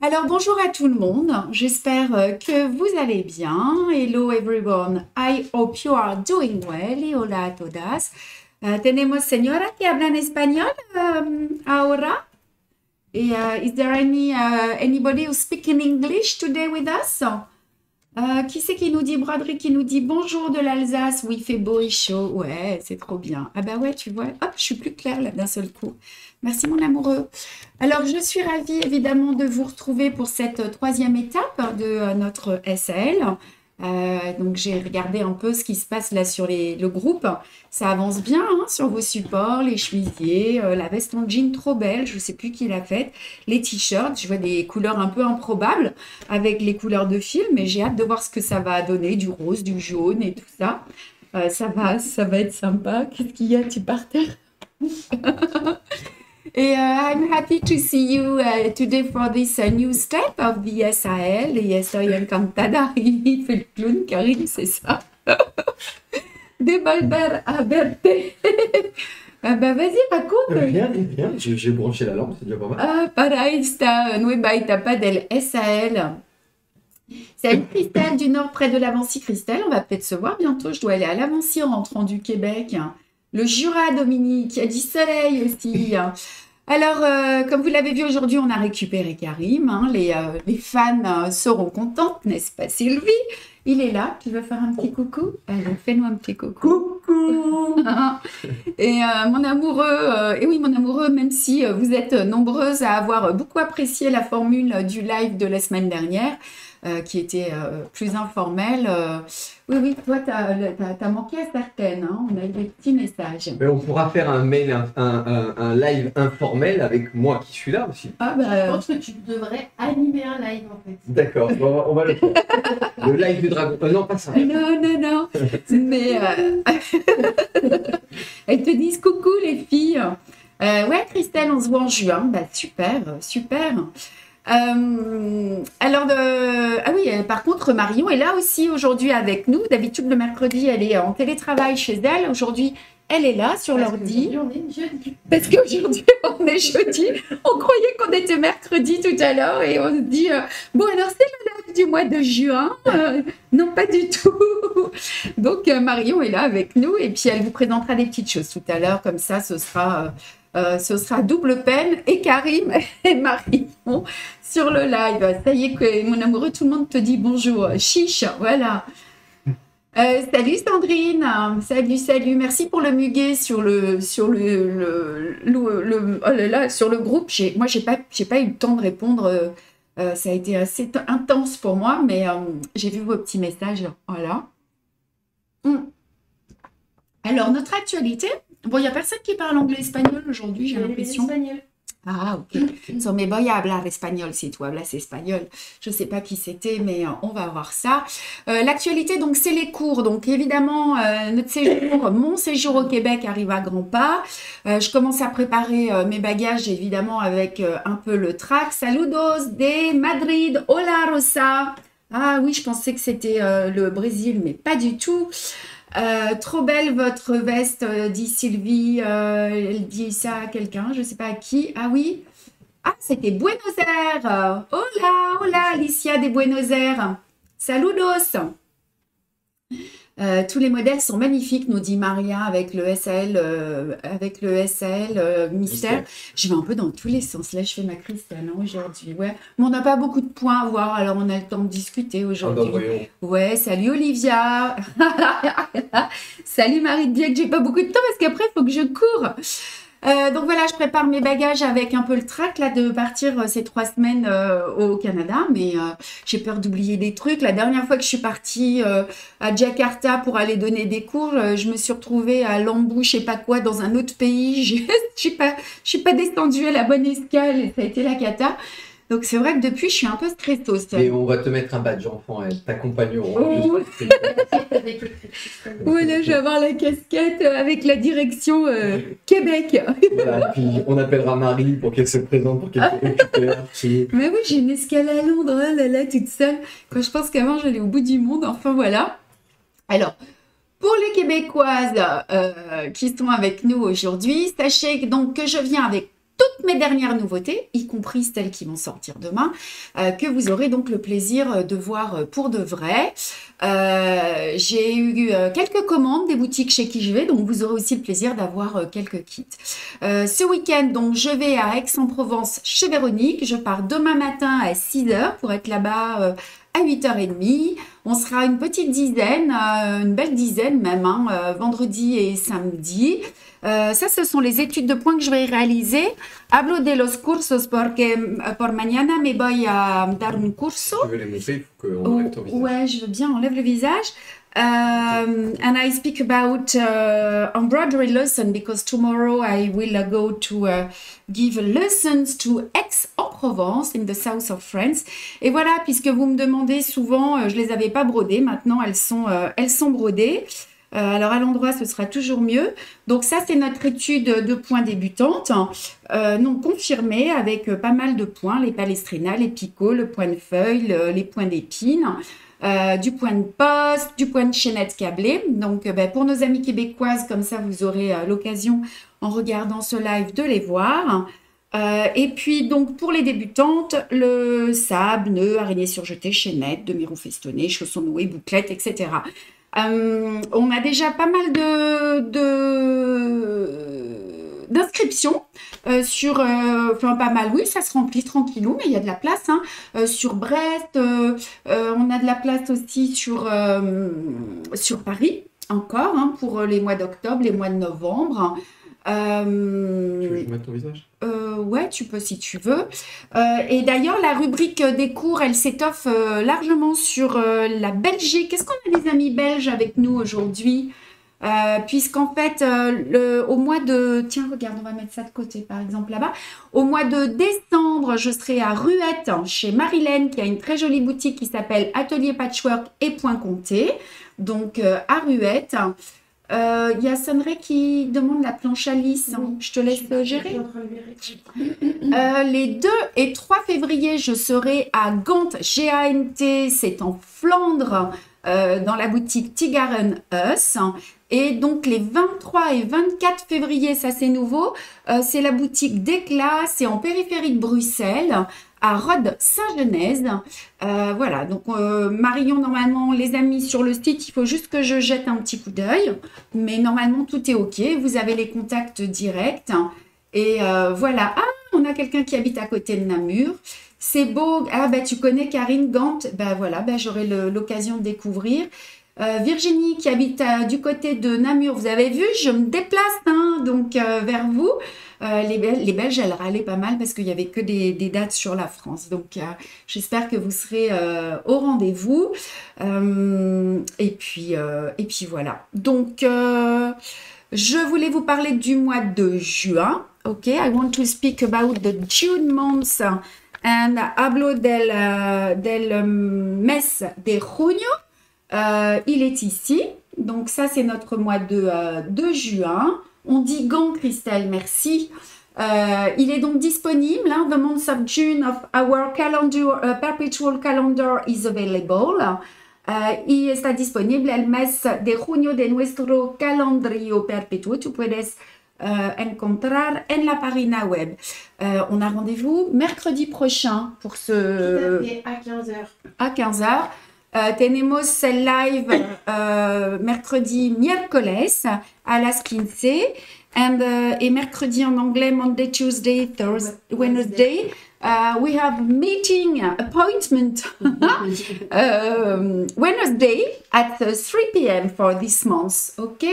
Alors bonjour à tout le monde, j'espère que vous allez bien. Hello everyone, I hope you are doing well. Y hola a todas. Tenemos señora que hablan español ahora. Is there anybody who speak in English today with us? Qui c'est qui nous dit, Broderick qui nous dit bonjour de l'Alsace, où il fait beau et chaud. Ouais, c'est trop bien. Ah bah ouais, tu vois, hop, je suis plus claire là d'un seul coup. Merci mon amoureux. Alors, je suis ravie évidemment de vous retrouver pour cette troisième étape de notre SAL. Donc, j'ai regardé un peu ce qui se passe là sur le groupe. Ça avance bien hein, sur vos supports, les chemisiers, la veste en jean trop belle, je ne sais plus qui l'a faite, les t-shirts, je vois des couleurs un peu improbables avec les couleurs de film, mais j'ai hâte de voir ce que ça va donner, du rose, du jaune et tout ça. Ça va être sympa. Qu'est-ce qu'il y a? Tu par terre? I'm happy to see you today for this new step of the SAL. Y estoy encantada. Il fait le clown, Karim, c'est ça. De volver a verte. Bah, vas-y, raconte. Bien, j'ai branché la lampe, c'est déjà pas mal. Para esta nueva etapa del SAL. Salut Christelle du Nord, près de l'Avancy. Christelle, on va peut-être se voir bientôt. Je dois aller à l'Avancy en rentrant du Québec. Le Jura, Dominique, il y a du soleil aussi. Alors, comme vous l'avez vu aujourd'hui, on a récupéré Karim. Hein, les fans seront contentes, n'est-ce pas Sylvie? Il est là, tu veux faire un petit coucou? Allez, fais-nous un petit coucou. Coucou. Et mon amoureux, et oui mon amoureux, même si vous êtes nombreuses à avoir beaucoup apprécié la formule du live de la semaine dernière, qui était plus informelle. Oui, toi, t'as manqué à certaines. Hein, on a eu des petits messages. Mais on pourra faire un mail, un live informel avec moi qui suis là aussi. Ah bah, Je pense que tu devrais animer un live en fait. D'accord, on va le faire. Le live du dragon. Non, pas ça. Non. Mais elles te disent coucou les filles. Ouais, Christelle, on se voit en juin. Bah, super. Ah oui, par contre, Marion est là aussi aujourd'hui avec nous. D'habitude, le mercredi, elle est en télétravail chez elle. Aujourd'hui, elle est là sur l'ordi. On est jeudi. Parce qu'aujourd'hui, on est jeudi. On croyait qu'on était mercredi tout à l'heure et on se dit bon, alors c'est le live du mois de juin. Non, pas du tout. Donc, Marion est là avec nous et puis elle vous présentera des petites choses tout à l'heure. Comme ça, ce sera double peine et Karim et Marion sur le live. Ça y est, que mon amoureux, tout le monde te dit bonjour. Chiche, voilà. Salut Sandrine, salut, merci pour le muguet sur sur le groupe. Moi, j'ai pas eu le temps de répondre. Ça a été assez intense pour moi, mais j'ai vu vos petits messages. Voilà. Alors, notre actualité. Bon, il n'y a personne qui parle anglais-espagnol aujourd'hui, j'ai l'impression. Espagnol. Ah, ok. So, me voy a hablar espagnol si tu hablas espagnol. Je ne sais pas qui c'était, mais on va voir ça. L'actualité, donc, c'est les cours. Donc, évidemment, mon séjour au Québec arrive à grands pas. Je commence à préparer mes bagages, évidemment, avec un peu le trac. Saludos de Madrid. Hola, Rosa. Ah oui, je pensais que c'était le Brésil, mais pas du tout. Trop belle votre veste, dit Sylvie. Elle dit ça à quelqu'un, je ne sais pas à qui. Ah oui. Ah, c'était Buenos Aires. Hola, Alicia de Buenos Aires. Saludos. Tous les modèles sont magnifiques, nous dit Maria, avec le SAL, mystère. Je vais un peu dans tous les sens. Là, je fais ma Christelle aujourd'hui. Ouais. Mais on n'a pas beaucoup de points à voir, alors on a le temps de discuter aujourd'hui. Ouais, salut Olivia. Salut Marie de Biec, j'ai pas beaucoup de temps parce qu'après, il faut que je cours. Donc voilà, je prépare mes bagages avec un peu le trac là de partir ces 3 semaines au Canada, mais j'ai peur d'oublier des trucs. La dernière fois que je suis partie à Jakarta pour aller donner des cours, je me suis retrouvée à Lambou, je sais pas quoi, dans un autre pays. Je suis pas descendue à la bonne escale et ça a été la cata. Donc c'est vrai que depuis, je suis un peu stressose. Et on va te mettre un badge enfant, elles t'accompagneront. Oh. Voilà, je vais avoir la casquette avec la direction Québec. Voilà, puis on appellera Marie pour qu'elle se présente, pour qu'elle te récupère. Mais oui, j'ai une escale à Londres, là, toute seule. Quand je pense qu'avant, j'allais au bout du monde. Enfin, voilà. Alors, pour les Québécoises qui sont avec nous aujourd'hui, sachez donc que je viens avec toutes mes dernières nouveautés, y compris celles qui vont sortir demain, que vous aurez donc le plaisir de voir pour de vrai. J'ai eu quelques commandes des boutiques chez qui je vais, donc vous aurez aussi le plaisir d'avoir quelques kits. Ce week-end, donc, je vais à Aix-en-Provence chez Véronique. Je pars demain matin à 6h pour être là-bas à 8h30. On sera une petite dizaine, une belle dizaine même, hein, vendredi et samedi. Ça, ce sont les études de points que je vais réaliser. Hablo de los cursos porque por mañana me voy a dar un curso. Tu veux les montrer, il faut qu'on enlève ton visage. Ouais, je veux bien, enlève le visage. And I speak about embroidery lesson because tomorrow I will go to give lessons to Aix-en-Provence in the south of France. Et voilà, puisque vous me demandez souvent, je les avais pas brodées, maintenant elles sont brodées. Alors à l'endroit, ce sera toujours mieux. Donc ça, c'est notre étude de points débutantes, non confirmée avec pas mal de points, les palestrina, les picots, le point de feuille, les points d'épine. Du point de poste, du point de chaînette câblée. Donc, pour nos amis québécoises, comme ça, vous aurez l'occasion, en regardant ce live, de les voir. Et puis, donc, pour les débutantes, le sable, nœud, araignée surjetée, chaînette, demi-rond festonné, chaussons noués, bouclettes, etc. On a déjà pas mal d'inscriptions sur, enfin pas mal, oui, ça se remplit tranquillou, mais il y a de la place, hein, sur Brest, on a de la place aussi sur Paris, encore, hein, pour les mois d'octobre, les mois de novembre. Tu veux que je mette ton visage? Ouais, tu peux si tu veux. Et d'ailleurs, la rubrique des cours, elle s'étoffe largement sur la Belgique. Est-ce qu'on a des amis belges avec nous aujourd'hui? Puisqu'en fait, au mois de... Tiens, regarde, on va mettre ça de côté, par exemple, là-bas. Au mois de décembre, je serai à Ruette, chez Marilène, qui a une très jolie boutique qui s'appelle Atelier Patchwork et Point Comté. Donc, à Ruette. Il y a Sonray qui demande la planche à lisse. Oui. Je te laisse gérer. Les 2 et 3 février, je serai à Gant, G-A-N-T, c'est en Flandre, dans la boutique Tigaren Us. Et donc les 23 et 24 février, ça c'est nouveau, c'est la boutique d'Éclat, c'est en périphérie de Bruxelles, à Rhodes-Saint-Genèse. Voilà, donc Marion, normalement, les amis sur le site, il faut juste que je jette un petit coup d'œil. Mais normalement, tout est OK. Vous avez les contacts directs. Et voilà. Ah, on a quelqu'un qui habite à côté de Namur. C'est beau. Ah, bah, tu connais Karine Gant. Bah, voilà, bah, j'aurai l'occasion de découvrir. Virginie qui habite du côté de Namur. Vous avez vu, je me déplace hein, donc vers vous. Les Belges, elles râlaient pas mal parce qu'il n'y avait que des dates sur la France. Donc, j'espère que vous serez au rendez-vous. Et puis voilà. Donc, je voulais vous parler du mois de juin. OK, I want to speak about the June month and hablo del mes de junio. Il est ici. Donc, ça, c'est notre mois de juin. On dit Gant, Christelle, merci. Il est donc disponible. Hein, the month of June of our calendar, perpetual calendar is available. Y está disponible el mes de junio de nuestro calendario perpetuo. Tu puedes encontrar en la página web. On a rendez-vous mercredi prochain pour ce... Tout à fait, à 15h. À 15h. Tenemos el live mercredi, miércoles à las 15 et mercredi en anglais, Monday, Tuesday, Thursday, Wednesday. We have meeting appointment Wednesday at 3 p.m. for this month. OK?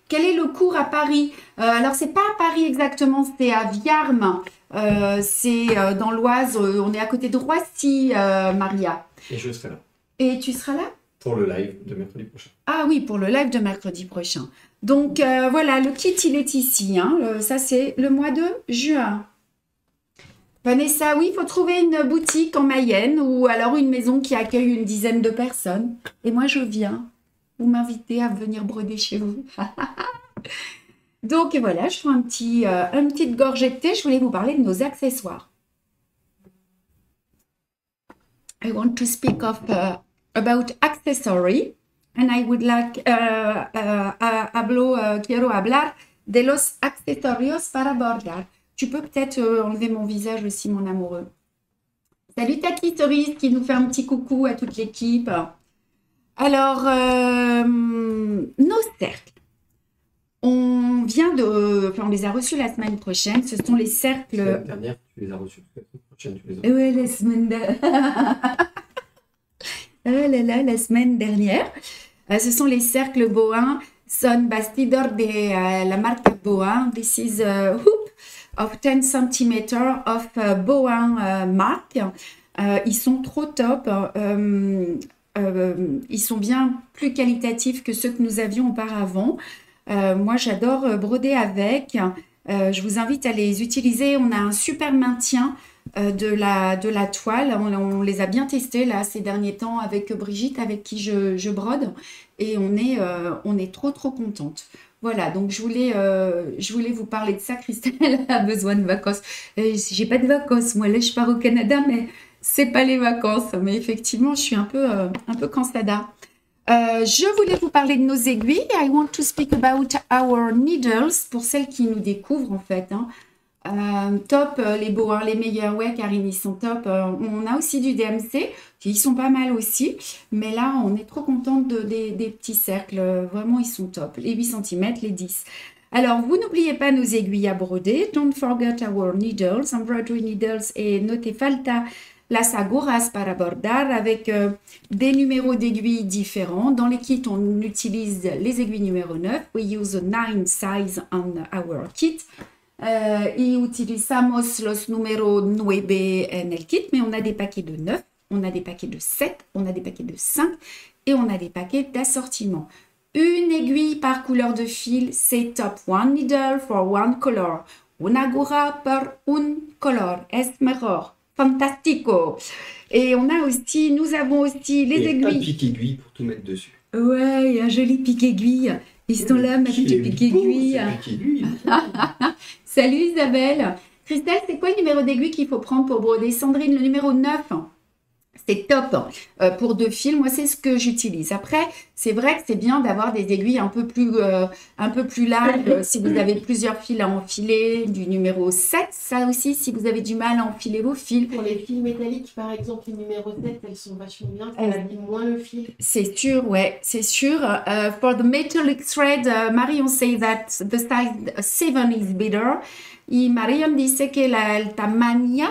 Quel est le cours à Paris? Alors, c'est pas à Paris exactement, c'est à Viarmes. C'est dans l'Oise. On est à côté de Roissy, Maria. Et je serai là. Et tu seras là? Pour le live de mercredi prochain. Ah oui, pour le live de mercredi prochain. Donc, voilà, le kit, il est ici. Hein. Ça, c'est le mois de juin. Vanessa, oui, il faut trouver une boutique en Mayenne ou alors une maison qui accueille une dizaine de personnes. Et moi, je viens. Vous m'invitez à venir broder chez vous. Donc, voilà, je fais une petite gorgée de thé. Je voulais vous parler de nos accessoires. I want to speak of... about accessory, and I would like quiero hablar de los accesorios para bordar. Tu peux peut-être enlever mon visage aussi, mon amoureux. Salut Tati Cerise qui nous fait un petit coucou à toute l'équipe. Alors, nos cercles. On les a reçus la semaine prochaine. Ce sont les cercles. La semaine dernière, tu les as reçus. La semaine prochaine, tu les as reçus. Oui, la semaine dernière. Oh là là, la semaine dernière. Ce sont les cercles Bohin. Son bastidor de la marque Bohin. This is a hoop of 10 cm of Bohin marque. Ils sont trop top. Ils sont bien plus qualitatifs que ceux que nous avions auparavant. Moi, j'adore broder avec. Je vous invite à les utiliser. On a un super maintien de la toile. On les a bien testés là ces derniers temps avec Brigitte, avec qui je brode. Et on est trop contente. Voilà, donc je voulais vous parler de ça. Christelle a besoin de vacances. J'ai pas de vacances. Moi, là, je pars au Canada, mais c'est pas les vacances. Mais effectivement, je suis un peu cansada. Je voulais vous parler de nos aiguilles. I want to speak about our needles pour celles qui nous découvrent en fait. Top, les beaux, les meilleurs, ouais, Karine, ils sont top. On a aussi du DMC, qui sont pas mal aussi. Mais là, on est trop contente des petits cercles. Vraiment, ils sont top. Les 8 cm, les 10. Alors, vous n'oubliez pas nos aiguilles à broder. Don't forget our needles, embroidery needles. Et notez falta las agujas para bordar avec des numéros d'aiguilles différents. Dans les kits, on utilise les aiguilles numéro 9. We use a 9 size on our kit. Y utilizamos los números 9 en el kit, mais on a des paquets de 9, on a des paquets de 7, on a des paquets de 5 et on a des paquets d'assortiment. Une aiguille par couleur de fil, c'est top. One needle for one color. Una aguja por un color. Es mejor. Fantastico. Et nous avons aussi les aiguilles. Un pic aiguille pour tout mettre dessus. Ouais, un joli pic aiguille. Ils sont là, ma petite pic aiguille. Salut Isabelle. Christelle, c'est quoi le numéro d'aiguille qu'il faut prendre pour broder? Sandrine, le numéro 9. C'est top pour 2 fils. Moi, c'est ce que j'utilise. Après, c'est vrai que c'est bien d'avoir des aiguilles un peu plus larges. Si vous avez plusieurs fils à enfiler, du numéro 7. Ça aussi, si vous avez du mal à enfiler vos fils. Pour les fils métalliques, par exemple, les numéros 7, elles sont vachement bien. Ça abîme moins le fil. C'est sûr, ouais, c'est sûr. For the metallic thread, Marion say that the size 7 is better. Y Marion dice que el tamaño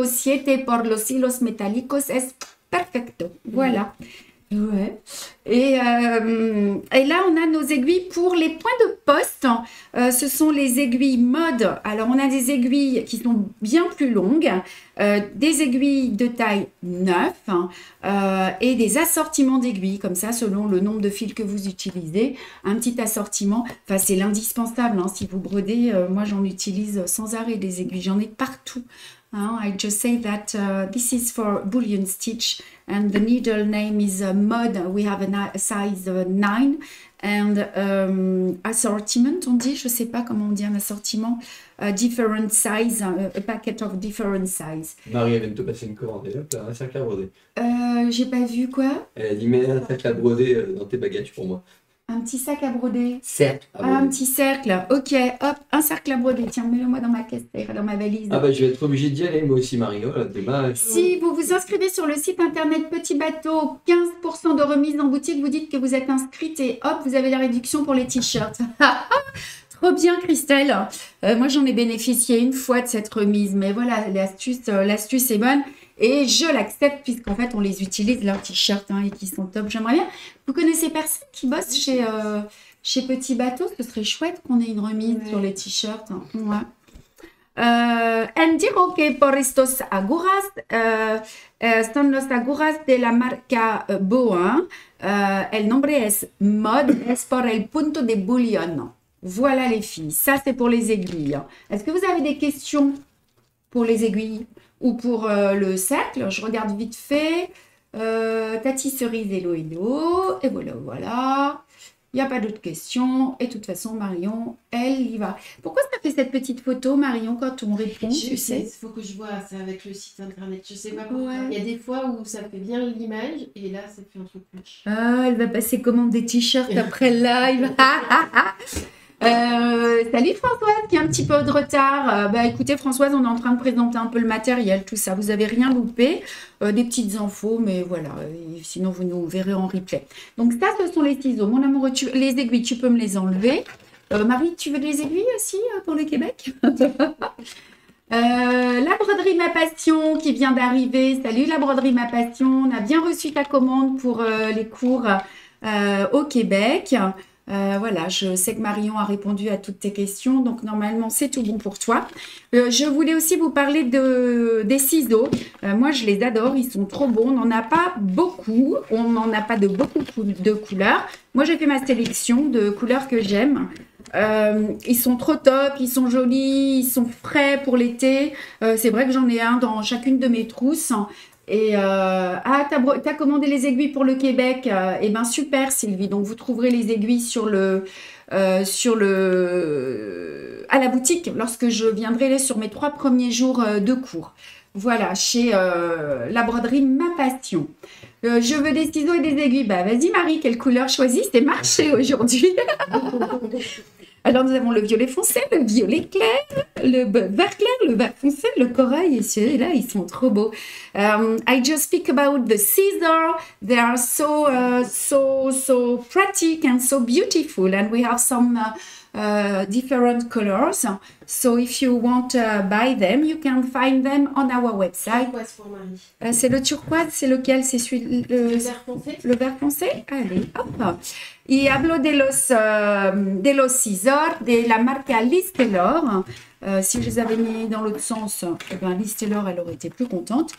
7 por los hilos metálicos es perfecto. Voilà. Ouais. Et là, on a nos aiguilles pour les points de poste. Ce sont les aiguilles mode. Alors, on a des aiguilles qui sont bien plus longues, des aiguilles de taille 9 et des assortiments d'aiguilles, comme ça, selon le nombre de fils que vous utilisez. Un petit assortiment, enfin, c'est l'indispensable. Hein, si vous brodez, moi, j'en utilise sans arrêt des aiguilles. J'en ai partout. I just say that this is for bullion stitch and the needle name is Mod. We have a size 9 and assortment, on dit, je sais pas comment on dit un assortiment, different size, a packet of different size. Marie, elle vient de te passer une commande, et hop, là, un cercle à broder. J'ai pas vu quoi. Elle a dit, mets un cercle à broder dans tes bagages pour moi. Un petit sac à broder. Cercle à broder. Un petit cercle. Ok, hop, un cercle à broder. Tiens, mets-le-moi dans ma caisse, dans ma valise. Ah bah je vais être obligée d'y aller, moi aussi Marie. Voilà, demain. Si vous vous inscrivez sur le site internet Petit Bateau, 15% de remise en boutique, vous dites que vous êtes inscrite et hop, vous avez la réduction pour les t-shirts. Trop bien Christelle. Moi j'en ai bénéficié une fois de cette remise, mais voilà, l'astuce est bonne. Et je l'accepte puisqu'en fait, on les utilise, leurs t-shirts, et qui sont top. J'aimerais bien. Vous connaissez personne qui bosse chez Petit Bateau? Ce serait chouette qu'on ait une remise sur les t-shirts. Ouais. En dijo que por estos agujas son los agujas de la marca Bohin. El nombre es Mod, es por el punto de bullion. Voilà les filles. Ça, c'est pour les aiguilles. Est-ce que vous avez des questions pour les aiguilles? Ou pour le cercle, je regarde vite fait. Tati Cerise, hello. Et voilà. Il n'y a pas d'autres questions. Et de toute façon, Marion, elle y va. Pourquoi ça fait cette petite photo, Marion, quand on répond? Tu sais, il faut que je vois ça avec le site internet. Je sais pas pourquoi. Ouais. Il y a des fois où ça fait bien l'image et là, ça fait un truc moche. Ah, elle va passer commande des t-shirts après le live. Salut Françoise qui a un petit peu de retard. Bah écoutez Françoise, on est en train de présenter un peu le matériel, tout ça. Vous avez rien loupé, des petites infos, mais voilà. Sinon vous nous verrez en replay. Donc ça, ce sont les ciseaux. Mon amoureux, les aiguilles, tu peux me les enlever. Marie, tu veux des aiguilles aussi pour le Québec? La broderie Ma Passion qui vient d'arriver. Salut la broderie Ma Passion. On a bien reçu ta commande pour les cours au Québec. Voilà, je sais que Marion a répondu à toutes tes questions, donc normalement c'est tout bon pour toi. Je voulais aussi vous parler des ciseaux. Moi je les adore, ils sont trop bons. On n'en a pas beaucoup, on n'en a pas de beaucoup de couleurs. Moi j'ai fait ma sélection de couleurs que j'aime. Ils sont trop top, ils sont jolis, ils sont frais pour l'été. C'est vrai que j'en ai un dans chacune de mes trousses. Et t'as commandé les aiguilles pour le Québec. Eh ben super Sylvie. Donc vous trouverez les aiguilles à la boutique lorsque je viendrai sur mes 3 premiers jours de cours. Voilà, chez la broderie Ma Passion. Je veux des ciseaux et des aiguilles. Bah vas-y Marie, quelle couleur choisis? C'est marché aujourd'hui. Alors, nous avons le violet foncé, le violet clair, le vert clair, le vert foncé, le corail. Et ceux-là, ils sont trop beaux. I just speak about the scissors. They are so practical and so beautiful. And we have some different colors. So, if you want to buy them, you can find them on our website. Turquoise pour Marie. C'est le turquoise, c'est lequel? C'est celui Le vert foncé. Le vert foncé? Allez, hop. Y hablo de los scissors de la marca Liz Taylor. Si je les avais mis dans l'autre sens, eh ben, Liz Taylor, elle aurait été plus contente.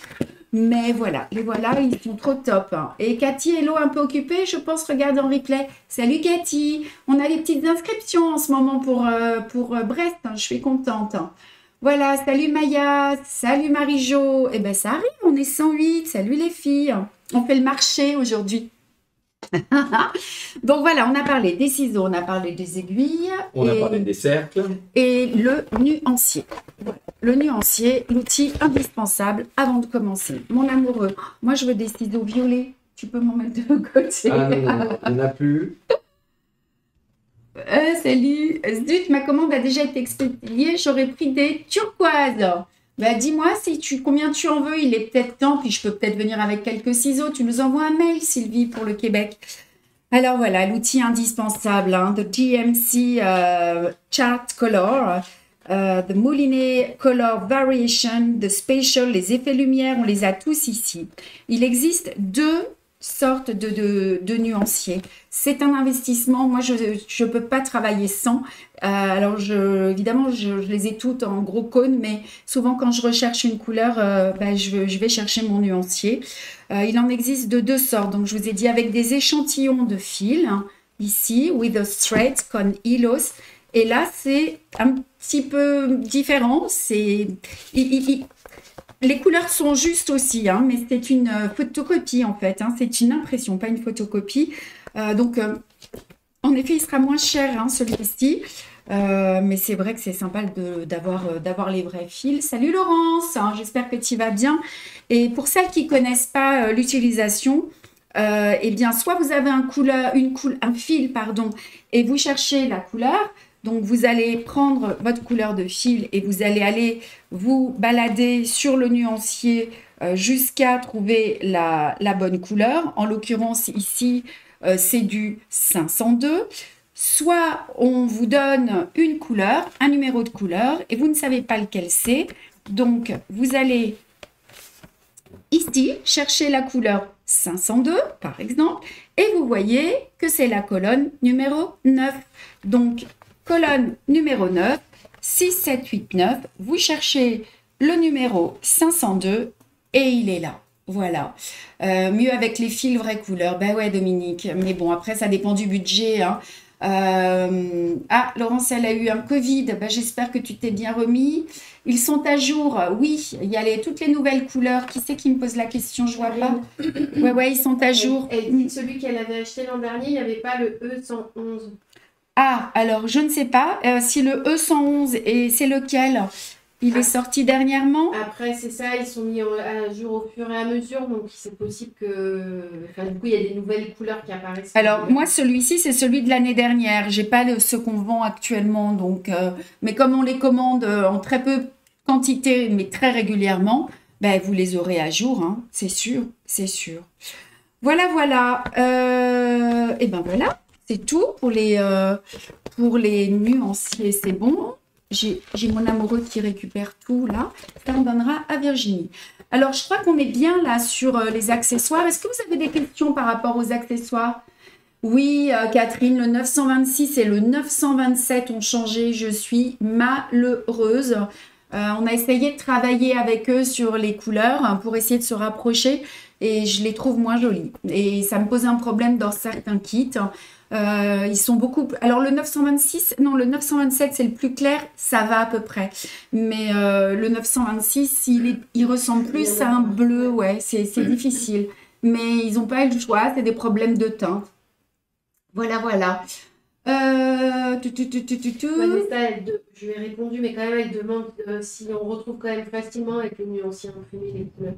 Mais voilà, les voilà, ils sont trop top. Et Cathy, hello, un peu occupée, je pense, regarde en replay. Salut Cathy, on a des petites inscriptions en ce moment pour Brest, je suis contente. Voilà, salut Maya, salut Marie-Jo. Eh ben ça arrive, on est 108, salut les filles. On fait le marché aujourd'hui. Donc voilà, on a parlé des ciseaux, on a parlé des aiguilles. On a parlé des cercles. Et le nuancier. Voilà. Le nuancier, l'outil indispensable avant de commencer. Mon amoureux, moi je veux des ciseaux violets. Tu peux m'en mettre de côté. Ah non, il n'y en a plus. Salut. Zut, ma commande a déjà été expédiée. J'aurais pris des turquoises. Bah, dis-moi combien tu en veux. Il est peut-être temps, puis je peux peut-être venir avec quelques ciseaux. Tu nous envoies un mail, Sylvie, pour le Québec. Alors voilà, l'outil indispensable, the DMC Chart Color, the Moulinet Color Variation, the Spatial, les effets lumière, on les a tous ici. Il existe 2 sortes de nuanciers. C'est un investissement. Moi, je ne peux pas travailler sans. Alors, évidemment, je les ai toutes en gros cône, mais souvent, quand je recherche une couleur, je vais chercher mon nuancier. Il en existe de 2 sortes. Donc, je vous ai dit avec des échantillons de fil, ici, with a thread, con hilos. Et là, c'est un petit peu différent. Les couleurs sont justes aussi, mais c'est une photocopie en fait. C'est une impression, pas une photocopie. Donc, en effet, il sera moins cher celui-ci. Mais c'est vrai que c'est sympa d'avoir les vrais fils. Salut Laurence, j'espère que tu vas bien. Et pour celles qui ne connaissent pas l'utilisation, eh bien, soit vous avez un fil, et vous cherchez la couleur. Donc, vous allez prendre votre couleur de fil et vous allez aller vous balader sur le nuancier jusqu'à trouver la bonne couleur. En l'occurrence, ici, c'est du 502. Soit on vous donne une couleur, un numéro de couleur, et vous ne savez pas lequel c'est. Donc, vous allez ici chercher la couleur 502, par exemple, et vous voyez que c'est la colonne numéro 9. Donc, colonne numéro 9, 6, 7, 8, 9. Vous cherchez le numéro 502 et il est là. Voilà. Mieux avec les fils vraie couleur. Ben ouais, Dominique. Mais bon, après, ça dépend du budget. Laurence, elle a eu un Covid. Ben, j'espère que tu t'es bien remis. Ils sont à jour. Oui, il y a toutes les nouvelles couleurs. Qui c'est qui me pose la question? Je vois pas. Ouais, ils sont à jour. Elle dit que celui qu'elle avait acheté l'an dernier, il n'y avait pas le E111. Ah, alors je ne sais pas si le E111 et c'est lequel. Il est sorti dernièrement. Après, c'est ça, ils sont mis à jour au fur et à mesure, donc c'est possible que... Enfin, du coup, il y a des nouvelles couleurs qui apparaissent. Alors, moi, celui-ci, c'est celui de l'année dernière. J'ai pas ce qu'on vend actuellement. Donc, mais comme on les commande en très peu quantité, mais très régulièrement, ben, vous les aurez à jour, hein, c'est sûr, c'est sûr. Voilà, voilà. Et ben voilà, c'est tout pour les nuanciers, c'est bon. J'ai mon amoureux qui récupère tout là. Ça, on donnera à Virginie. Alors, je crois qu'on est bien là sur les accessoires. Est-ce que vous avez des questions par rapport aux accessoires? Oui, Catherine, le 926 et le 927 ont changé. Je suis malheureuse. On a essayé de travailler avec eux sur les couleurs pour essayer de se rapprocher et je les trouve moins jolies. Et ça me pose un problème dans certains kits. Ils sont beaucoup... Alors le 926, non, le 927 c'est le plus clair, ça va à peu près. Mais le 926, il ressemble plus à un bleu, ouais, c'est difficile. Mais ils n'ont pas eu le choix, c'est des problèmes de teinte. Voilà, voilà. Vanessa, je lui ai répondu, mais quand même, elle demande si on retrouve quand même facilement avec le nuancier imprimé les couleurs.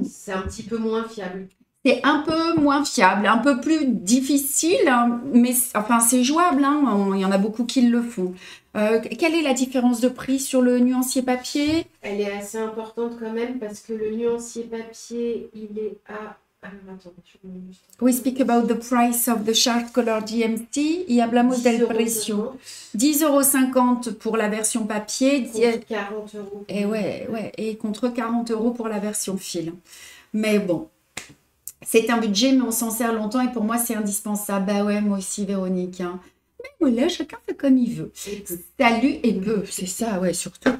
C'est un petit peu moins fiable. C'est un peu moins fiable, un peu plus difficile, hein, mais enfin c'est jouable, hein, il y en a beaucoup qui le font. Quelle est la différence de prix sur le nuancier papier? Elle est assez importante quand même parce que le nuancier papier, il est à... Attends, We speak about the price of the Sharp Color DMT y hablamos del precio. 10,50 € pour la version papier. Contre 40 €. Et ouais, et contre 40 € pour la version fil. Mais bon, c'est un budget, mais on s'en sert longtemps et pour moi, c'est indispensable. Bah ouais, moi aussi, Véronique. Hein. Mais voilà, chacun fait comme il veut. Salut et peu, c'est ça, ouais, surtout.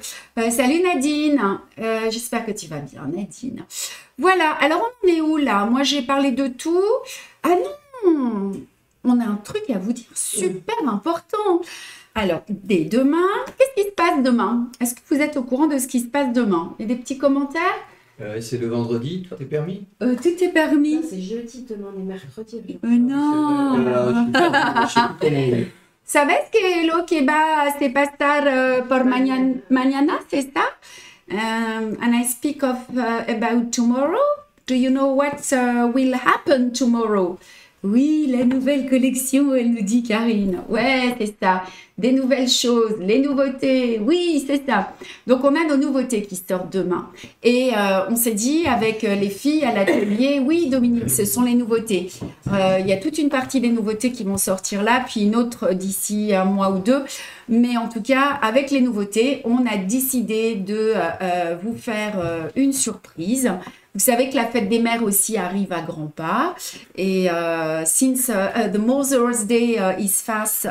Salut Nadine. J'espère que tu vas bien, Nadine. Voilà, alors on en est où là? Moi, j'ai parlé de tout. Ah non, on a un truc à vous dire super important. Alors, dès demain, qu'est-ce qui se passe demain? Est-ce que vous êtes au courant de ce qui se passe demain? Il y a des petits commentaires? C'est le vendredi, tout est permis? Tout est permis. C'est jeudi, demain, on est mercredi. Non. Je sais plus comment on est. ¿Sabes que lo que va a se pasar por mañana, c'est ça? And I speak of about tomorrow. Do you know what will happen tomorrow? Oui, la nouvelle collection, elle nous dit Karine. Ouais, c'est ça. Des nouvelles choses, les nouveautés. Oui, c'est ça. Donc, on a nos nouveautés qui sortent demain. Et on s'est dit avec les filles à l'atelier, oui, Dominique, ce sont les nouveautés. Il y a toute une partie des nouveautés qui vont sortir là, puis une autre d'ici un mois ou deux. Mais en tout cas, avec les nouveautés, on a décidé de vous faire une surprise. Vous savez que la fête des mères aussi arrive à grands pas. Et since the Mother's Day is fast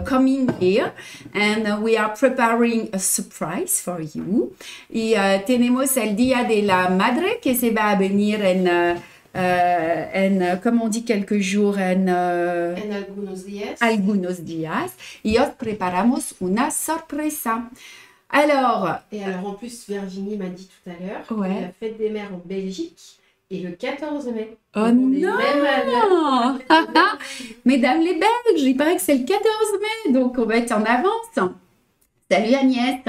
coming here, and we are preparing a surprise for you. Y tenemos el Día de la Madre que se va a venir en comme on dit quelques jours, en algunos días. Y os preparamos una sorpresa. Alors, et alors en plus, Virginie m'a dit tout à l'heure, ouais. La fête des mères en Belgique est le 14 mai. Oh non! Mesdames les Belges, il paraît que c'est le 14 mai, donc on va être en avance. Salut Agnès.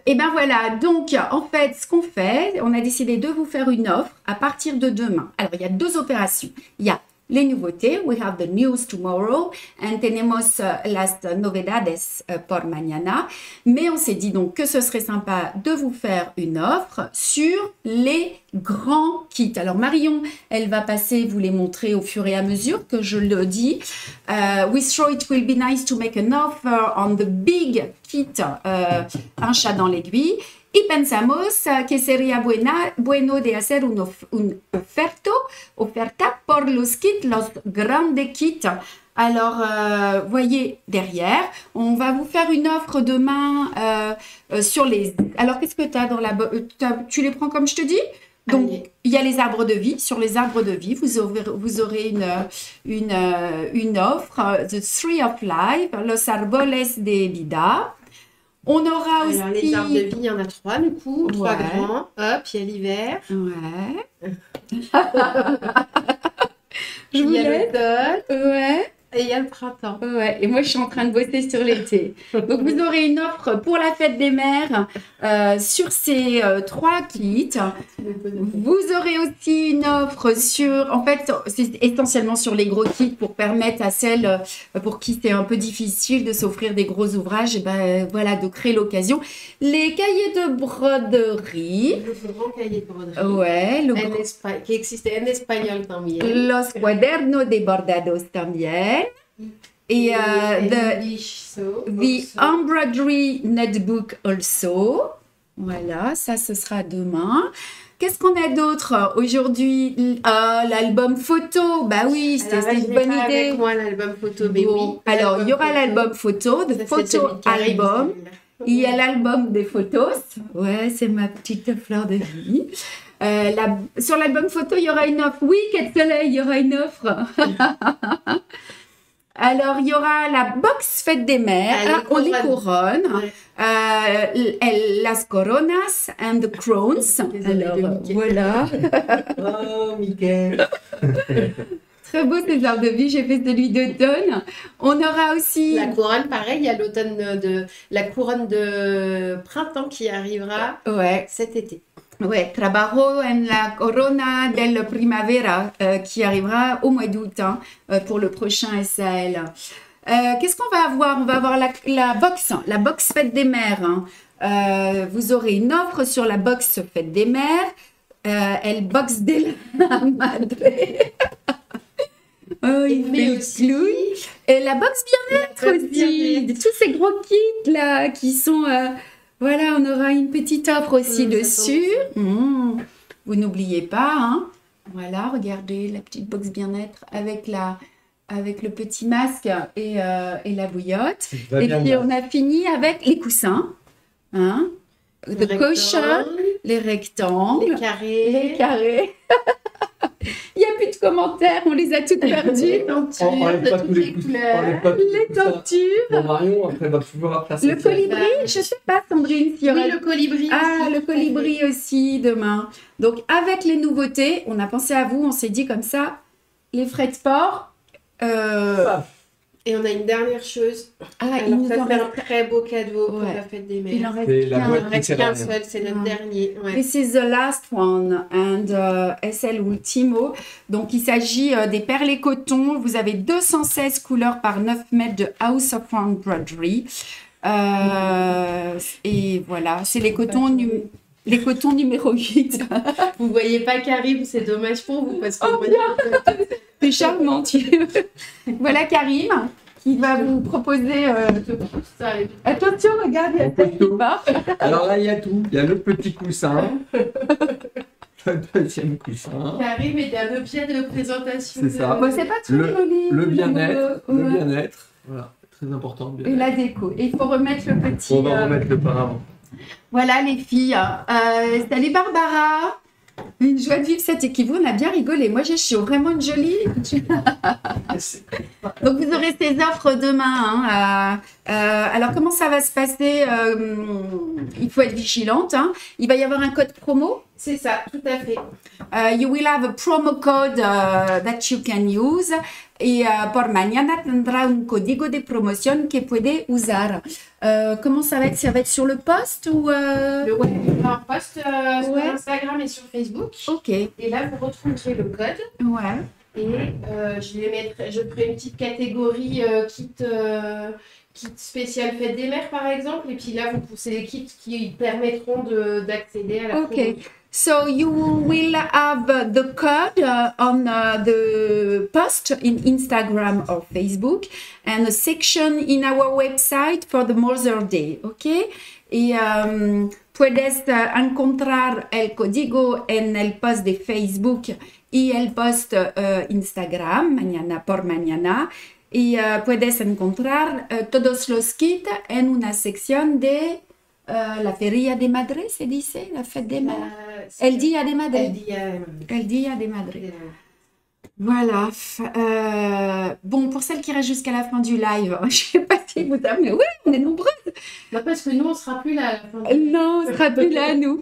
Et ben voilà, donc en fait, ce qu'on fait, on a décidé de vous faire une offre à partir de demain. Alors, il y a deux opérations. Il y a les nouveautés, we have the news tomorrow, and tenemos las novedades por mañana. Mais on s'est dit donc que ce serait sympa de vous faire une offre sur les grands kits. Alors Marion, elle va passer vous les montrer au fur et à mesure que je le dis. We thought it will be nice to make an offer on the big kit, un chat dans l'aiguille. Y pensamos que sería bueno de hacer una oferta por los kits, los grandes kits. Alors, voyez derrière, on va vous faire une offre demain sur les... Alors, qu'est-ce que tu as dans la... tu les prends comme je te dis? Donc, il y a les arbres de vie. Sur les arbres de vie, vous aurez une offre, The Tree of Life, Los Árboles de Vida. On aura aussi... Alors, les arbres de vie, il y en a 3 du coup, 3 grands. Hop, il y a l'hiver. Ouais. Je vous laisse. Ouais. Et Et il y a le printemps. Ouais, et moi je suis en train de bosser sur l'été. Donc vous aurez une offre pour la fête des mères sur ces 3 kits. Vous aurez aussi une offre sur, en fait, c'est essentiellement sur les gros kits pour permettre à celles pour qui c'est un peu difficile de s'offrir des gros ouvrages, et ben voilà, de créer l'occasion. Les cahiers de broderie. Le grand cahier de broderie. Ouais, Qui existait en espagnol también. Los cuadernos de bordados también. Et the embroidery notebook also. Voilà, ça ce sera demain. Qu'est-ce qu'on a d'autre aujourd'hui? L'album photo. Bah oui, c'est une bonne idée. Avec moi l'album photo, mais Bon, oui. alors il y aura l'album photo, the photo album. Il y a l'album des photos. Ouais, c'est ma petite fleur de vie. Sur l'album photo, il y aura une offre. Oui, Quête Soleil, il y aura une offre. Alors, il y aura la box fête des mères. On les couronne. Ouais. Las coronas and the crowns. Alors, voilà. Oh, Mickaël. Très beau ces arbres de vie, j'ai fait celui d'automne. On aura aussi... La couronne, pareil, il y a la couronne de printemps qui arrivera cet été. Ouais, Trabajo en la Corona del Primavera qui arrivera au mois d'août pour le prochain SAL. Qu'est-ce qu'on va avoir? On va avoir la box Fête des Mères. Vous aurez une offre sur la box Fête des Mères. El box de la madre. Oh, il fait aussi. Et la box bien-être aussi. Tous ces gros kits là qui sont... Voilà, on aura une petite offre aussi dessus. Vous n'oubliez pas, Voilà, regardez la petite box bien-être avec le petit masque et la bouillotte. Et puis on a fini avec les coussins, de cushion, les rectangles, les carrés. Il n'y a plus de commentaires, on les a toutes perdues. Les tentures de toutes les couleurs. Les tentures. Bon, Marion, après, va pouvoir faire ça. Le colibri, je ne sais pas, Sandrine, s'il y aura... Oui, le colibri. Le colibri aussi, demain. Donc, avec les nouveautés, on a pensé à vous, on s'est dit comme ça, les frais de sport... Et on a une dernière chose. Alors, ça fait un très beau cadeau pour la fête des mères. Il en reste qu'un seul, c'est notre dernier. Ouais. This is the last one and SL Ultimo. Donc, il s'agit des perles coton. Vous avez 216 couleurs par 9 mètres de House of Embroidery. Et voilà, c'est les cotons numéro 8. Vous voyez pas Karim, c'est dommage pour vous parce que c'est charmant. Voilà Karim qui va vous proposer. Attention, regarde, il y a ça qui part. Alors là, il y a tout. Il y a le petit coussin, le deuxième coussin. Karim est un objet de présentation. C'est ça. C'est pas trop joli. Le bien-être. Le bien-être. Voilà, très important. Et la déco. Et il faut remettre le petit. On va remettre le paravent. Voilà les filles. Salut Barbara. Une joie de vivre cette équipe. On a bien rigolé. Moi, je suis vraiment une jolie. Donc, vous aurez ces offres demain. Alors, comment ça va se passer? Il faut être vigilante. Il va y avoir un code promo. C'est ça, tout à fait. You will have a promo code that you can use. Y por mañana tendrá un código de promoción que puede usar. Comment ça va être? Ça va être sur le post ou un post sur Instagram et sur Facebook. Ok. Et là, vous retrouverez le code. Ouais. Et je ferai une petite catégorie kit spécial fête des mères, par exemple. Et puis là, c'est des kits qui permettront d'accéder à la promo. So you will have the code on the post in Instagram or Facebook and a section in our website for the Mother's Day, ¿ok? Y puedes encontrar el código en el post de Facebook y el post Instagram, mañana por mañana. Y puedes encontrar todos los kits en una sección de la Feria de Madre, se dice, la fête des mères. El Día de Madre. El Día de Madre. Voilà. Bon, pour celles qui restent jusqu'à la fin du live, je ne sais pas si vous avez, mais oui, on est nombreux. Non, parce que nous, on ne sera plus là à la fin du Non, on ne sera plus là, nous.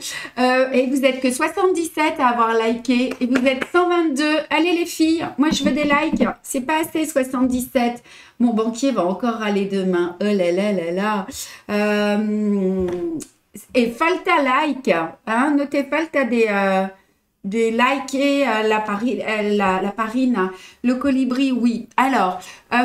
Et vous êtes que 77 à avoir liké et vous êtes 122. Allez, les filles, moi, je veux des likes. C'est pas assez, 77. Mon banquier va encore aller demain. Oh là là là là. Et falta like. Hein, notez falta des likes et la parine, le colibri, oui. Alors,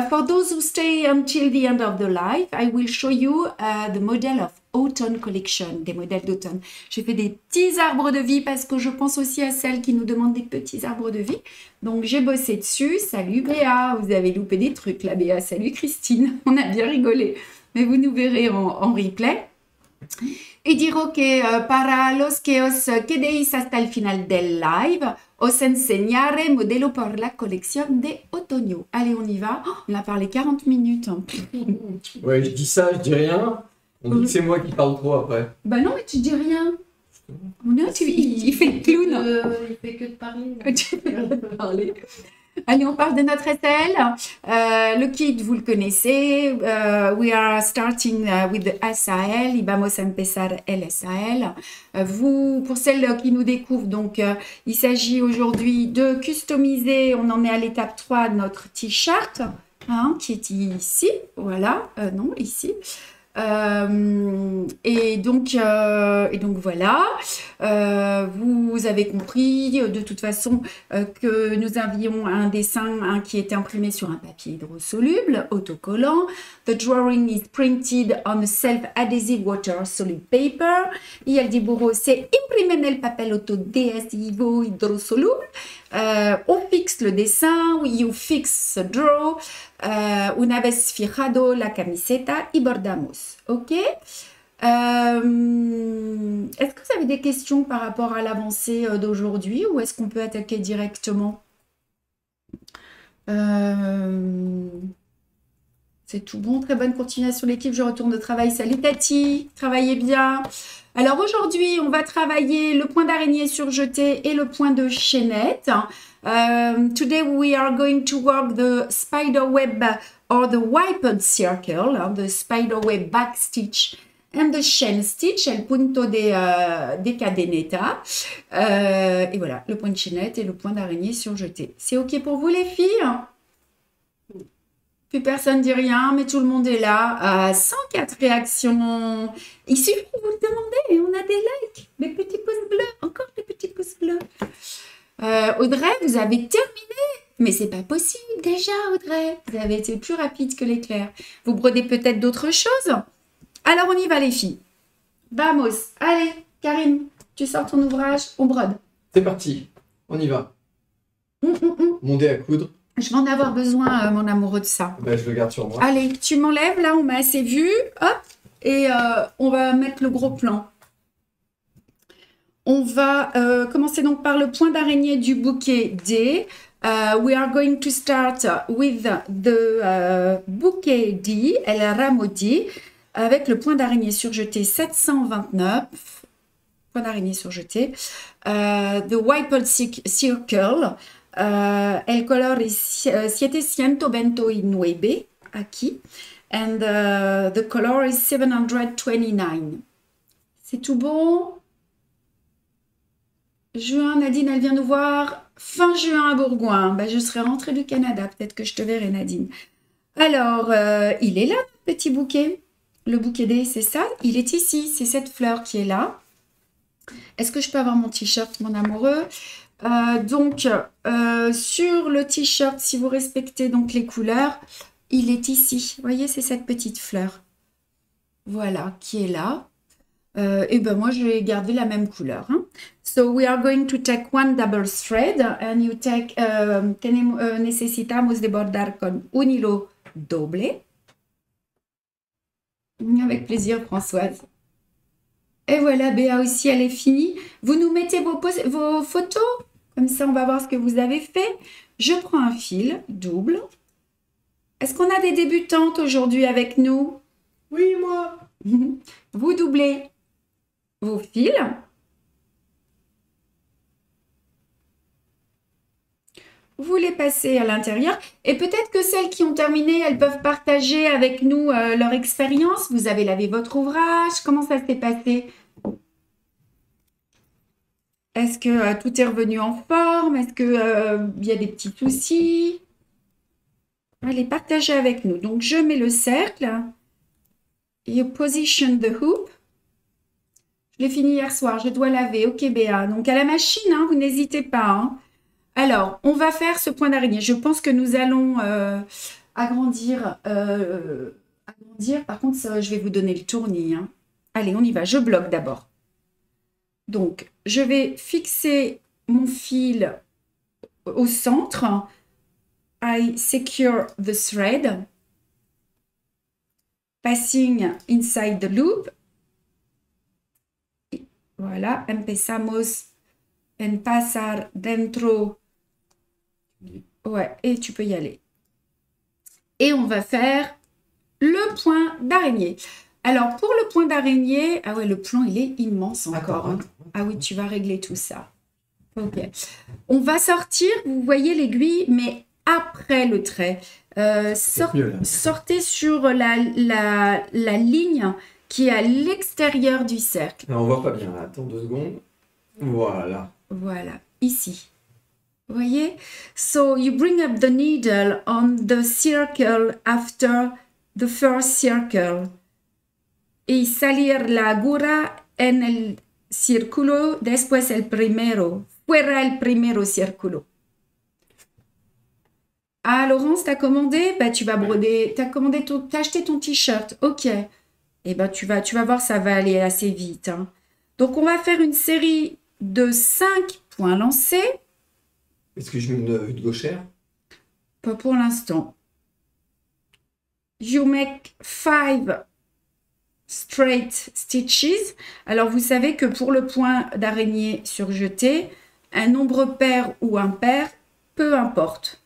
for those who stay until the end of the life, I will show you the model of autumn collection, des modèles d'automne. J'ai fait des petits arbres de vie parce que je pense aussi à celles qui nous demandent des petits arbres de vie. Donc, j'ai bossé dessus. Salut Béa, vous avez loupé des trucs là, Béa. Salut Christine, on a bien rigolé. Mais vous nous verrez en replay. Y digo que para los que os quedéis hasta el final del live, os enseñaré modelo por la colección de otoño. Allez, on y va. Oh, on a parlé 40 minutes. Ouais, je dis ça, je dis rien. On dit que c'est moi qui parle trop après. Bah non, mais tu dis rien. Non, il fait le clown. Il fait que de parler. Tu fais que de parler. Allez, on parle de notre SAL. Le kit, vous le connaissez. We are starting with the SAL. Y vamos a empezar el SAL. Vous, pour celles qui nous découvrent, donc, il s'agit aujourd'hui de customiser. On en est à l'étape 3 de notre t-shirt, hein, qui est ici. Voilà. Non, ici. Et donc voilà, vous avez compris de toute façon que nous avions un dessin qui était imprimé sur un papier hydrosoluble, autocollant. The drawing is printed on a self-adhesive water-solid paper. Y el dibujo se imprime en el papel autoadhesivo hidrosoluble. On fixe le dessin, you fix the draw. Una vez fijado la camiseta y bordamos. Ok. Est-ce que vous avez des questions par rapport à l'avancée d'aujourd'hui ou est-ce qu'on peut attaquer directement? C'est tout bon. Très bonne continuation l'équipe. Je retourne de travail. Salut Tati. Travaillez bien. Alors aujourd'hui, on va travailler le point d'araignée surjeté et le point de chaînette. Today we are going to work the spider web or the wiped circle, the spider web back stitch and the chain stitch, el punto de cadeneta. Et voilà, le point de chaînette et le point d'araignée surjeté. C'est OK pour vous les filles? Plus personne dit rien, mais tout le monde est là. 104 réactions. Il suffit de vous le demander et on a des likes, des petits pouces bleus, encore des petits pouces bleus. Audrey, vous avez terminé? Mais c'est pas possible déjà, Audrey. Vous avez été plus rapide que l'éclair. Vous brodez peut-être d'autres choses? Alors, on y va, les filles. Vamos. Allez, Karine, tu sors ton ouvrage, on brode. C'est parti, on y va. Mon dé à coudre. Je vais en avoir besoin, mon amoureux, de ça. Ben, je le garde sur moi. Allez, tu m'enlèves, là, on m'a assez vu. Hop, et on va mettre le gros plan. On va commencer donc par le point d'araignée du bouquet D. We are going to start with the bouquet D, el ramo D, avec le point d'araignée surjeté 729. Point d'araignée surjeté. The wiped circle. El color es 729 aquí. And the color is 729. C'est tout bon? Juin, Nadine, elle vient nous voir fin juin à Bourgoin. Ben, je serai rentrée du Canada. Peut-être que je te verrai, Nadine. Alors, il est là, notre petit bouquet. Le bouquet D, c'est ça. Il est ici. C'est cette fleur qui est là. Est-ce que je peux avoir mon t-shirt, mon amoureux? Donc, sur le t-shirt, si vous respectez donc les couleurs, il est ici. Vous voyez, c'est cette petite fleur. Voilà, qui est là. Et ben moi, je vais garder la même couleur. Hein. So, we are going to take one double thread and you take, necesitamos de bordar con un hilo doble. Avec plaisir, Françoise. Et voilà, Béa aussi, elle est finie. Vous nous mettez vos photos. Comme ça, on va voir ce que vous avez fait. Je prends un fil double. Est-ce qu'on a des débutantes aujourd'hui avec nous? Oui, moi. Vous doublez vos fils. vous les passez à l'intérieur. Et peut-être que celles qui ont terminé, elles peuvent partager avec nous leur expérience. Vous avez lavé votre ouvrage. Comment ça s'est passé? Est-ce que tout est revenu en forme? Est-ce qu'il y a des petits soucis? Allez, partagez avec nous. Donc, je mets le cercle. You position the hoop. Je l'ai fini hier soir. Je dois laver. Ok, Béa. Donc, à la machine, hein, vous n'hésitez pas. Hein. Alors, on va faire ce point d'araignée. Je pense que nous allons agrandir. Par contre, ça, je vais vous donner le tournis. Hein. Allez, on y va. Je bloque d'abord. Donc, je vais fixer mon fil au centre. I secure the thread. Passing inside the loop. Voilà, empezamos en pasar dentro. Ouais, et tu peux y aller. Et on va faire le point d'araignée. Alors, pour le point d'araignée, ah ouais, le plan, il est immense encore. Hein. Ah oui, tu vas régler tout ça. Ok. On va sortir, vous voyez l'aiguille, mais après le trait. Sortez sur la ligne qui est à l'extérieur du cercle. Non, on voit pas bien. Là. Attends 2 secondes. Voilà. Voilà, ici. Vous voyez? So, you bring up the needle on the circle after the first circle. Y salir la aguja en el círculo después el primero. Fuera el primero círculo. Ah, Laurence, t'as commandé? Bah, tu vas broder. T'as acheté ton t-shirt. Ok. Eh ben, tu vas voir, ça va aller assez vite. Hein. Donc, on va faire une série de 5 points lancés. Est-ce que je mets une gauchère? Pas pour l'instant. You make 5 straight stitches. Alors, vous savez que pour le point d'araignée surjeté, un nombre pair ou impair, peu importe.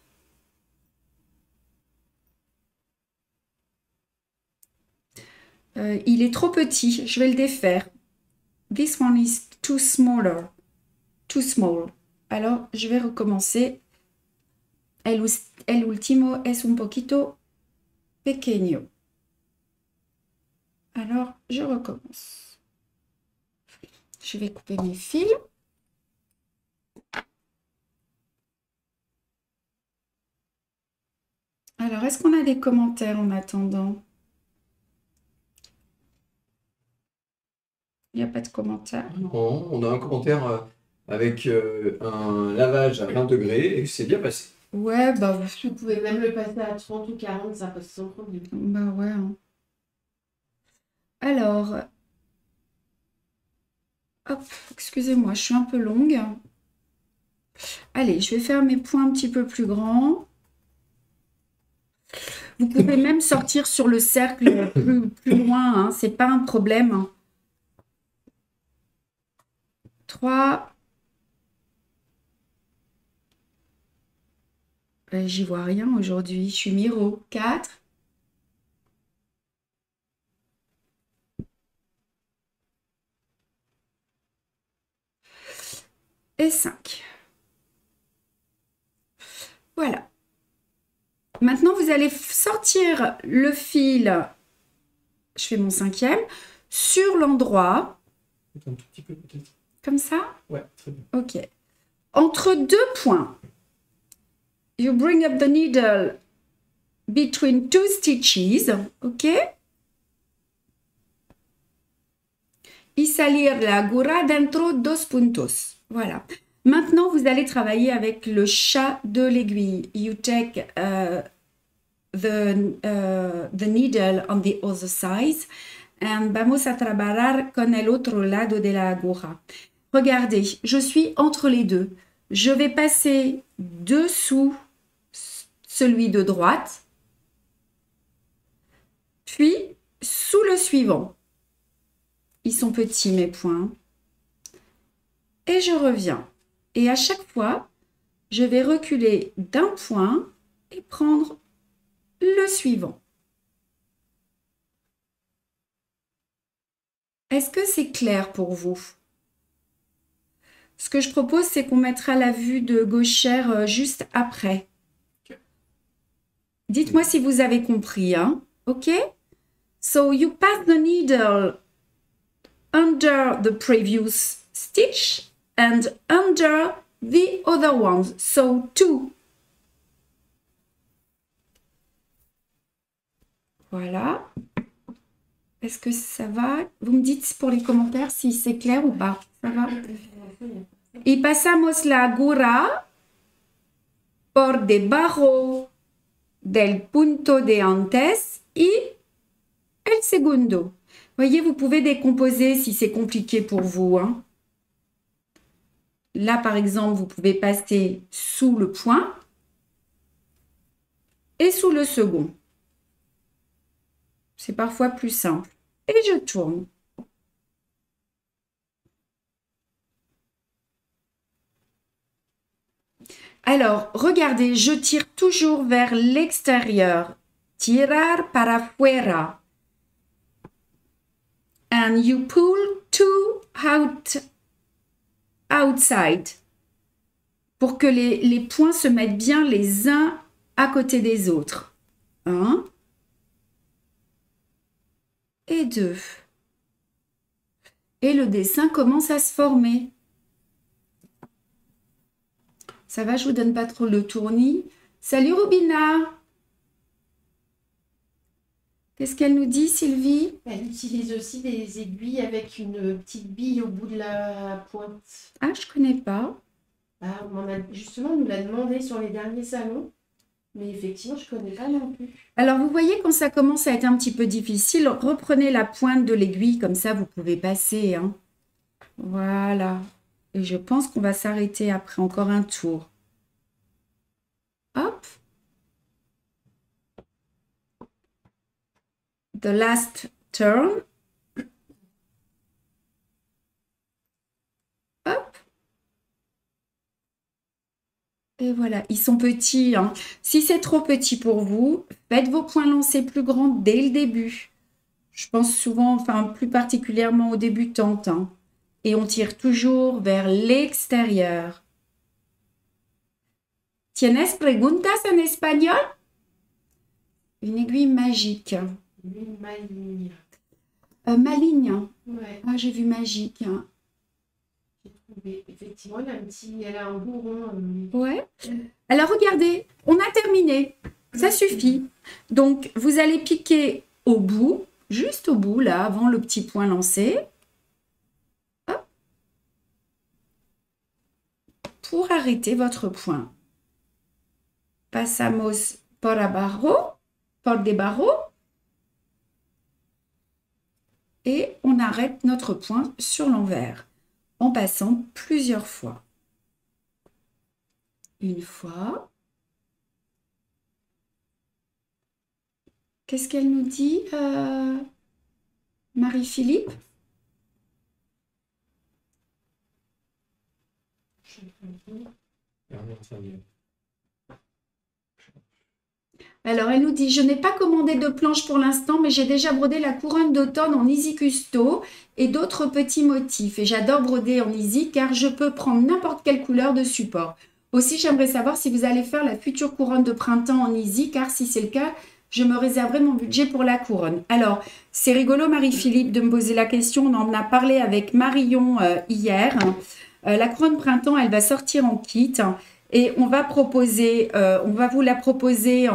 Il est trop petit, je vais le défaire. This one is too smaller. Too small. Alors, je vais recommencer. El último es un poquito pequeño. Alors, je recommence. Je vais couper mes fils. Alors, est-ce qu'on a des commentaires en attendant? Il n'y a pas de commentaire. Non, on a un commentaire avec un lavage à 20 degrés et c'est bien passé. Ouais, bah... Vous pouvez même le passer à 30 ou 40, ça passe sans problème. Bah ouais. Hein. Alors... Hop, excusez-moi, je suis un peu longue. Allez, je vais faire mes points un petit peu plus grands. Vous pouvez même sortir sur le cercle plus loin, hein, c'est pas un problème. 3. J'y vois rien aujourd'hui, je suis Miro. 4. Et 5. Voilà. Maintenant, vous allez sortir le fil, je fais mon 5e, sur l'endroit. Un tout petit peu peut-être. Comme ça? Ouais, très bien. Ok. Entre 2 points, you bring up the needle between 2 stitches, ok? Y salir la aguja dentro 2 puntos. Voilà. Maintenant, vous allez travailler avec le chat de l'aiguille. You take the needle on the other side and vamos a trabajar con el otro lado de la aguja. Regardez, je suis entre les deux. Je vais passer dessous celui de droite, puis sous le suivant. Ils sont petits mes points. Et je reviens. Et à chaque fois, je vais reculer d'un point et prendre le suivant. Est-ce que c'est clair pour vous? Ce que je propose, c'est qu'on mettra la vue de gauchère juste après. Dites-moi si vous avez compris, hein? OK? So you pass the needle under the previous stitch and under the other ones. So 2. Voilà. Est-ce que ça va? Vous me dites pour les commentaires si c'est clair ou pas. Ça va? Y pasamos la aguja por debajo del punto de antes y el segundo. Voyez, vous pouvez décomposer si c'est compliqué pour vous, hein. Là, par exemple, vous pouvez passer sous le point et sous le second. C'est parfois plus simple. Et je tourne. Alors, regardez, je tire toujours vers l'extérieur. Tirar para afuera. And you pull two outside. Pour que les points se mettent bien les uns à côté des autres. 1 et 2. Et le dessin commence à se former. Ça va, je vous donne pas trop le tournis. Salut Rubina. Qu'est-ce qu'elle nous dit, Sylvie? Elle utilise aussi des aiguilles avec une petite bille au bout de la pointe. Ah, je connais pas. Ah, justement, on nous l'a demandé sur les derniers salons. Mais effectivement, je ne connais pas non plus. Alors, vous voyez, quand ça commence à être un petit peu difficile, reprenez la pointe de l'aiguille, comme ça, vous pouvez passer, hein. Voilà. Et je pense qu'on va s'arrêter après encore un tour. Hop. The last turn. Hop. Et voilà, ils sont petits, hein. Si c'est trop petit pour vous, faites vos points lancés plus grands dès le début. Je pense souvent, enfin plus particulièrement aux débutantes, hein. Et on tire toujours vers l'extérieur. ¿Tienes preguntas en espagnol? Une aiguille magique. Une maligne. Maligne. Ouais. Ah, j'ai vu magique. J'ai trouvé. Effectivement, elle a un bourron. Ouais. Alors, regardez, on a terminé. Ça suffit. Donc, vous allez piquer au bout, juste au bout, là, avant le petit point lancé. Hop. Pour arrêter votre point. Pasamos por abajo, por debajo. Et on arrête notre point sur l'envers en passant plusieurs fois. Une fois. Qu'est-ce qu'elle nous dit, Marie-Philippe? Alors, elle nous dit, je n'ai pas commandé de planche pour l'instant, mais j'ai déjà brodé la couronne d'automne en Easy Custo et d'autres petits motifs. Et j'adore broder en Easy car je peux prendre n'importe quelle couleur de support. Aussi, j'aimerais savoir si vous allez faire la future couronne de printemps en Easy, car si c'est le cas, je me réserverai mon budget pour la couronne. Alors, c'est rigolo, Marie-Philippe, de me poser la question. On en a parlé avec Marion hier. La couronne printemps, elle va sortir en kit. Et on va proposer, on va vous la proposer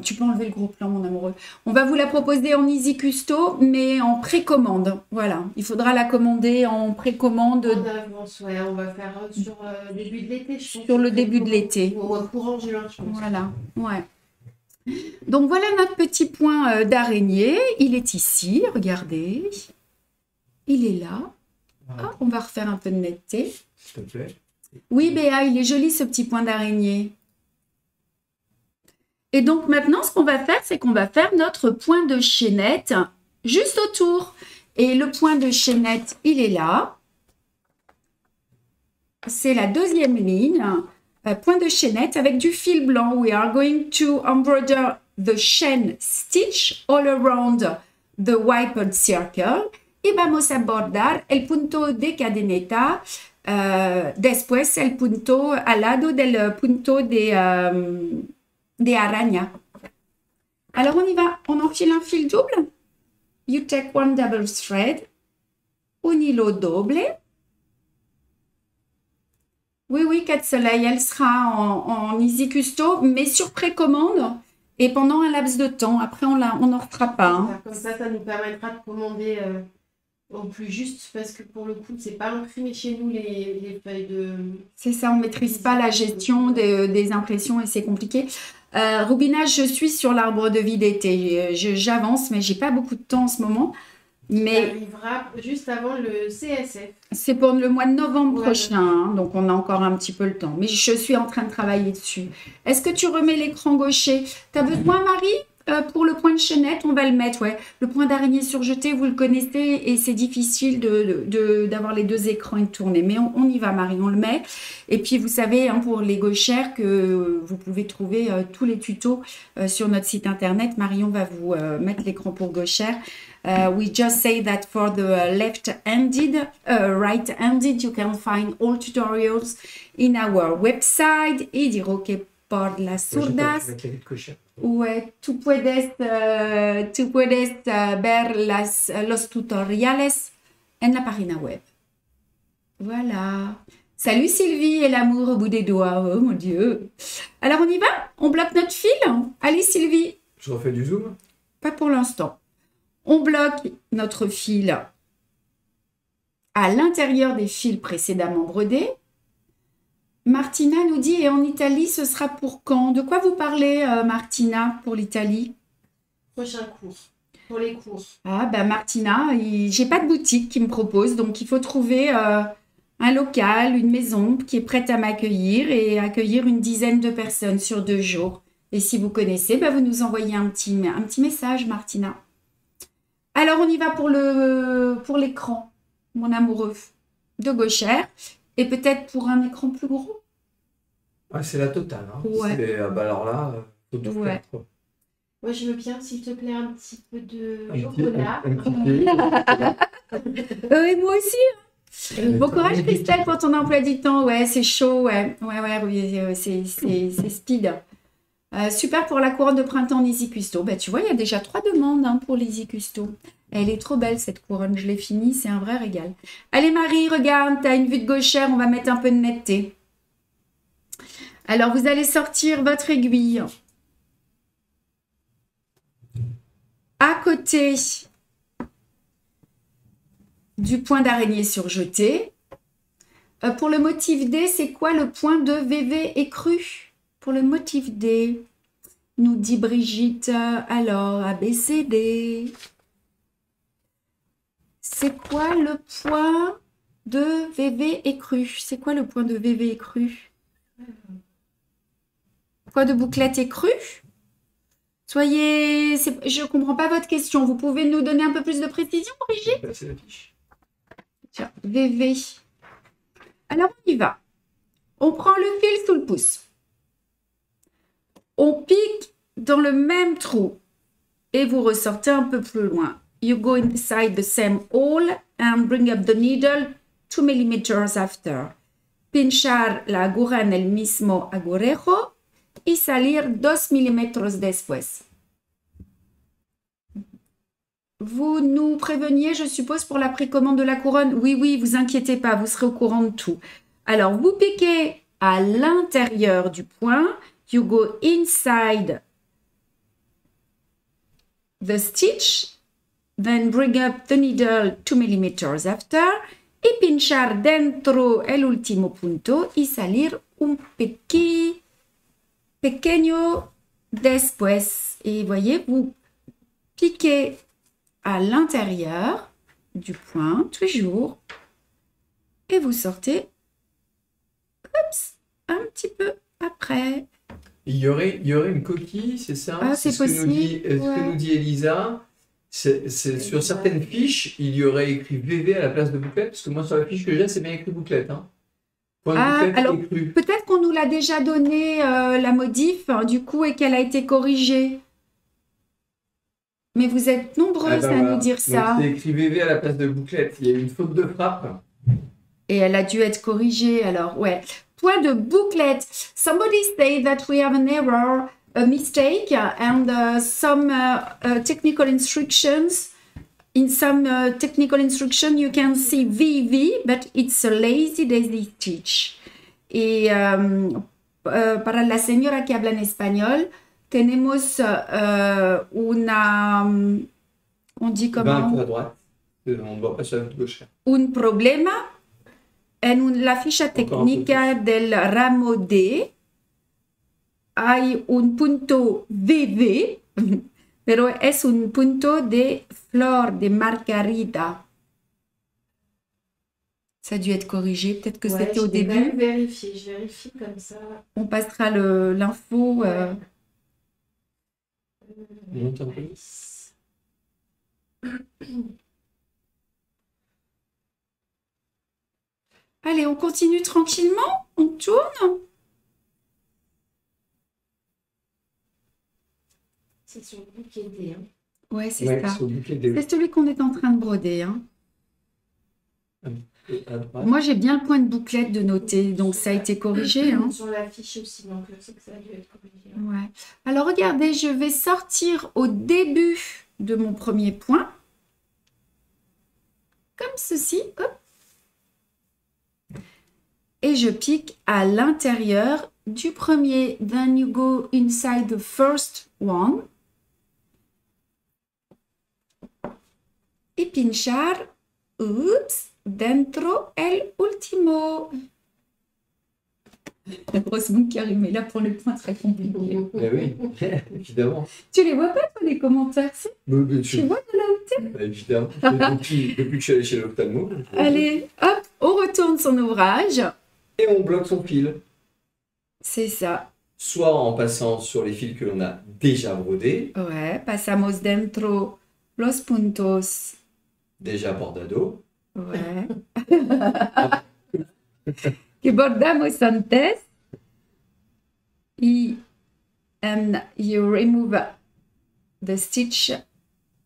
tu peux enlever le gros plan, mon amoureux. On va vous la proposer en Easy Custo, mais en précommande. Voilà, il faudra la commander en précommande. En avance, ouais, on va faire sur le début de l'été, je pense. Sur le début de l'été. Ou au courant juin, je pense. Voilà, ouais. Donc voilà notre petit point d'araignée. Il est ici, regardez. Il est là. Ah, on va refaire un peu de netteté. S'il te plaît. Oui, Béa, il est joli ce petit point d'araignée. Et donc maintenant, ce qu'on va faire, c'est qu'on va faire notre point de chaînette juste autour. Et le point de chaînette, il est là. C'est la deuxième ligne. Point de chaînette avec du fil blanc. We are going to embroider the chain stitch all around the wiped circle. Et y vamos a bordar el punto de cadeneta después el punto al lado del punto de araña. Alors, on y va. On enfile un fil double. You take one double thread. Un hilo doble. Oui, oui, Cat Soleil, elle sera en Easy Custo, mais sur précommande et pendant un laps de temps. Après, on n'en refera pas. Hein. Comme ça nous permettra de commander au plus juste parce que pour le coup, c'est pas imprimé chez nous les feuilles de... C'est ça, on ne maîtrise pas la gestion des impressions et c'est compliqué. Roubinage, je suis sur l'arbre de vie d'été. J'avance, mais j'ai pas beaucoup de temps en ce moment. Mais ça arrivera juste avant le CSF. C'est pour le mois de novembre Ouais. prochain, hein, donc on a encore un petit peu le temps. Mais je suis en train de travailler dessus. Est-ce que tu remets l'écran gaucher? Tu as besoin, Marie, pour le point de chaînette? On va le mettre, ouais. Le point d'araignée surjeté, vous le connaissez et c'est difficile d'avoir les deux écrans et de tourner. Mais on y va, Marie, on le met. Et puis, vous savez, hein, pour les gauchères, que vous pouvez trouver tous les tutos sur notre site internet. Marion va vous mettre l'écran pour gauchère. We just say that for the left-handed, right-handed, you can find all tutorials in our website. Y diré que por las zurdas, tú puedes ver los tutoriales en la página web. Voilà. Salut Sylvie et l'amour au bout des doigts. Oh mon Dieu. Alors on y va? On bloque notre fil? Allez Sylvie. Je refais du zoom. Pas pour l'instant. On bloque notre fil à l'intérieur des fils précédemment brodés. Martina nous dit, et en Italie, ce sera pour quand? De quoi vous parlez, Martina, pour l'Italie? Prochain cours, pour les cours. Ah, ben Martina, j'ai pas de boutique qui me propose, donc il faut trouver un local, une maison qui est prête à m'accueillir et accueillir une dizaine de personnes sur 2 jours. Et si vous connaissez, ben vous nous envoyez un petit message, Martina. Alors, on y va pour l'écran, mon amoureux, de gauchère. Et peut-être pour un écran plus gros. Ouais, c'est la totale. Hein. Ouais. Bah alors là, faut tout Ouais. faire. Quoi. Moi, je veux bien, s'il te plaît, un petit peu de Un petit- chocolat. un petit peu. Et moi aussi. Bon courage, Christelle, pour ton emploi du temps. Ouais, c'est chaud. Ouais, oui, c'est speed. Super pour la couronne de printemps en Easy Custo. Bah, tu vois, il y a déjà 3 demandes hein, pour l'Easy Custo. Elle est trop belle, cette couronne. Je l'ai finie, c'est un vrai régal. Allez, Marie, regarde, tu as une vue de gauchère. On va mettre un peu de netteté. Alors, vous allez sortir votre aiguille. À côté du point d'araignée surjeté. Pour le motif D, c'est quoi le point de VV écru? Pour le motif D, nous dit Brigitte, alors ABCD. C'est quoi le point de VV écru? C'est quoi le point de VV écru? Point de bouclette écru? Soyez... Je ne comprends pas votre question. Vous pouvez nous donner un peu plus de précision, Brigitte? C'est la fiche. Tiens, VV. Alors, on y va. On prend le fil sous le pouce. On pique dans le même trou et vous ressortez un peu plus loin. You go inside the same hole and bring up the needle 2 mm after. Pinchar la aguja en el mismo agujejo y salir 2 mm después. Vous nous préveniez, je suppose, pour la précommande de la couronne? Oui, oui, vous inquiétez pas, vous serez au courant de tout. Alors, vous piquez à l'intérieur du point. You go inside the stitch. Then bring up the needle 2 mm after. Y pinchar dentro el último punto y salir un pequeño después. Et voyez, vous piquez à l'intérieur du point, toujours, et vous sortez un petit peu après. Il y aurait une coquille, c'est ça? Ah, c'est ce que nous dit, possible, ce que ouais. nous dit Elisa. C'est sur certaines fiches, il y aurait écrit VV à la place de bouclette, parce que moi sur la fiche que j'ai, c'est bien écrit bouclette. Hein. Point de Ah, bouclette alors, écrit. peut-être qu'on nous l'a déjà donné, la modif, hein, du coup, et qu'elle a été corrigée. mais vous êtes nombreuses à nous dire ça. C'est écrit VV à la place de bouclette. Il y a eu une faute de frappe. Et elle a dû être corrigée, alors, ouais. Point de bouclette. Somebody say that we have an error, a mistake, and some technical instructions. In some technical instruction, you can see VV, but it's a lazy daisy stitch. Y para la señora que habla en español, tenemos una, on dit comment? Un peu à droite. On ne voit pas sur la gauche. Un problema en la ficha técnica del ramo D. Hay un punto VV, pero es un punto de flor de margarita. Ça a dû être corrigé, peut-être que c'était au début. Je vérifie comme ça. On passera l'info. Allez, on continue tranquillement, on tourne. C'est sur le bouquet D. Hein. Ouais, c'est ça. C'est C'est celui qu'on est en train de broder. Hein. Moi, j'ai bien le point de bouclette de noter, donc ça a été corrigé. Hein. Sur la fiche aussi, donc c'est que ça a dû être corrigé. Hein. Ouais. Alors, regardez, je vais sortir au début de mon premier point. Comme ceci. Hop. Et je pique à l'intérieur du premier. Then you go inside the first one. Y pinchar, oups, dentro el último. Heureusement qu'Karim est là pour le point très compliqué. Oui, évidemment. Tu les vois pas, toi, les commentaires? Si tu vois de la hauteur? Évidemment. Depuis que je suis allé chez l'ophtalmo. Allez, hop, on retourne son ouvrage. Et on bloque son fil. C'est ça. Soit en passant sur les fils que l'on a déjà brodés. Ouais, pasamos dentro los puntos. Déjà bordado. Ouais. Que bordamos antes. And you remove the stitch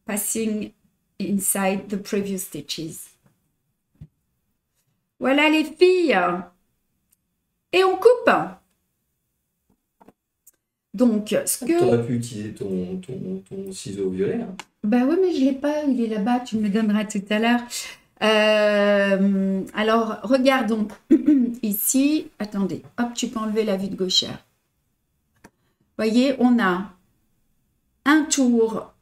passing inside the previous stitches. Voilà les filles. Et on coupe. Donc, ce que... Tu aurais pu utiliser ton ciseau violet. Hein. Bah oui, mais je ne l'ai pas. Il est là-bas. Tu me le donneras tout à l'heure. Alors, regardons ici. Attendez. Hop, tu peux enlever la vue de gauchère. Voyez, on a un tour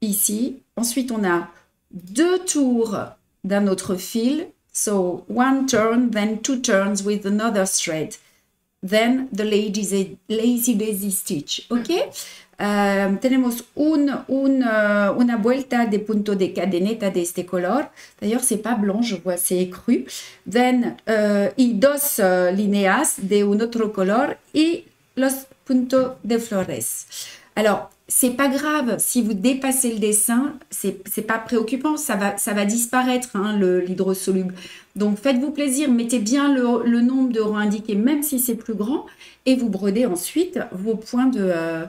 ici. Ensuite, on a 2 tours d'un autre fil. So, 1 turn, then 2 turns with another thread. Then the lazy daisy stitch. Ok? Tenemos una vuelta de punto de cadeneta de este color. D'ailleurs, c'est pas blanc, je vois, c'est écru. Then, y 2 líneas de un otro color y los puntos de flores. Alors, c'est pas grave si vous dépassez le dessin, c'est pas préoccupant, ça va disparaître hein, l'hydrosoluble. Donc faites-vous plaisir, mettez bien le nombre de rangs indiqués, même si c'est plus grand, et vous brodez ensuite vos points de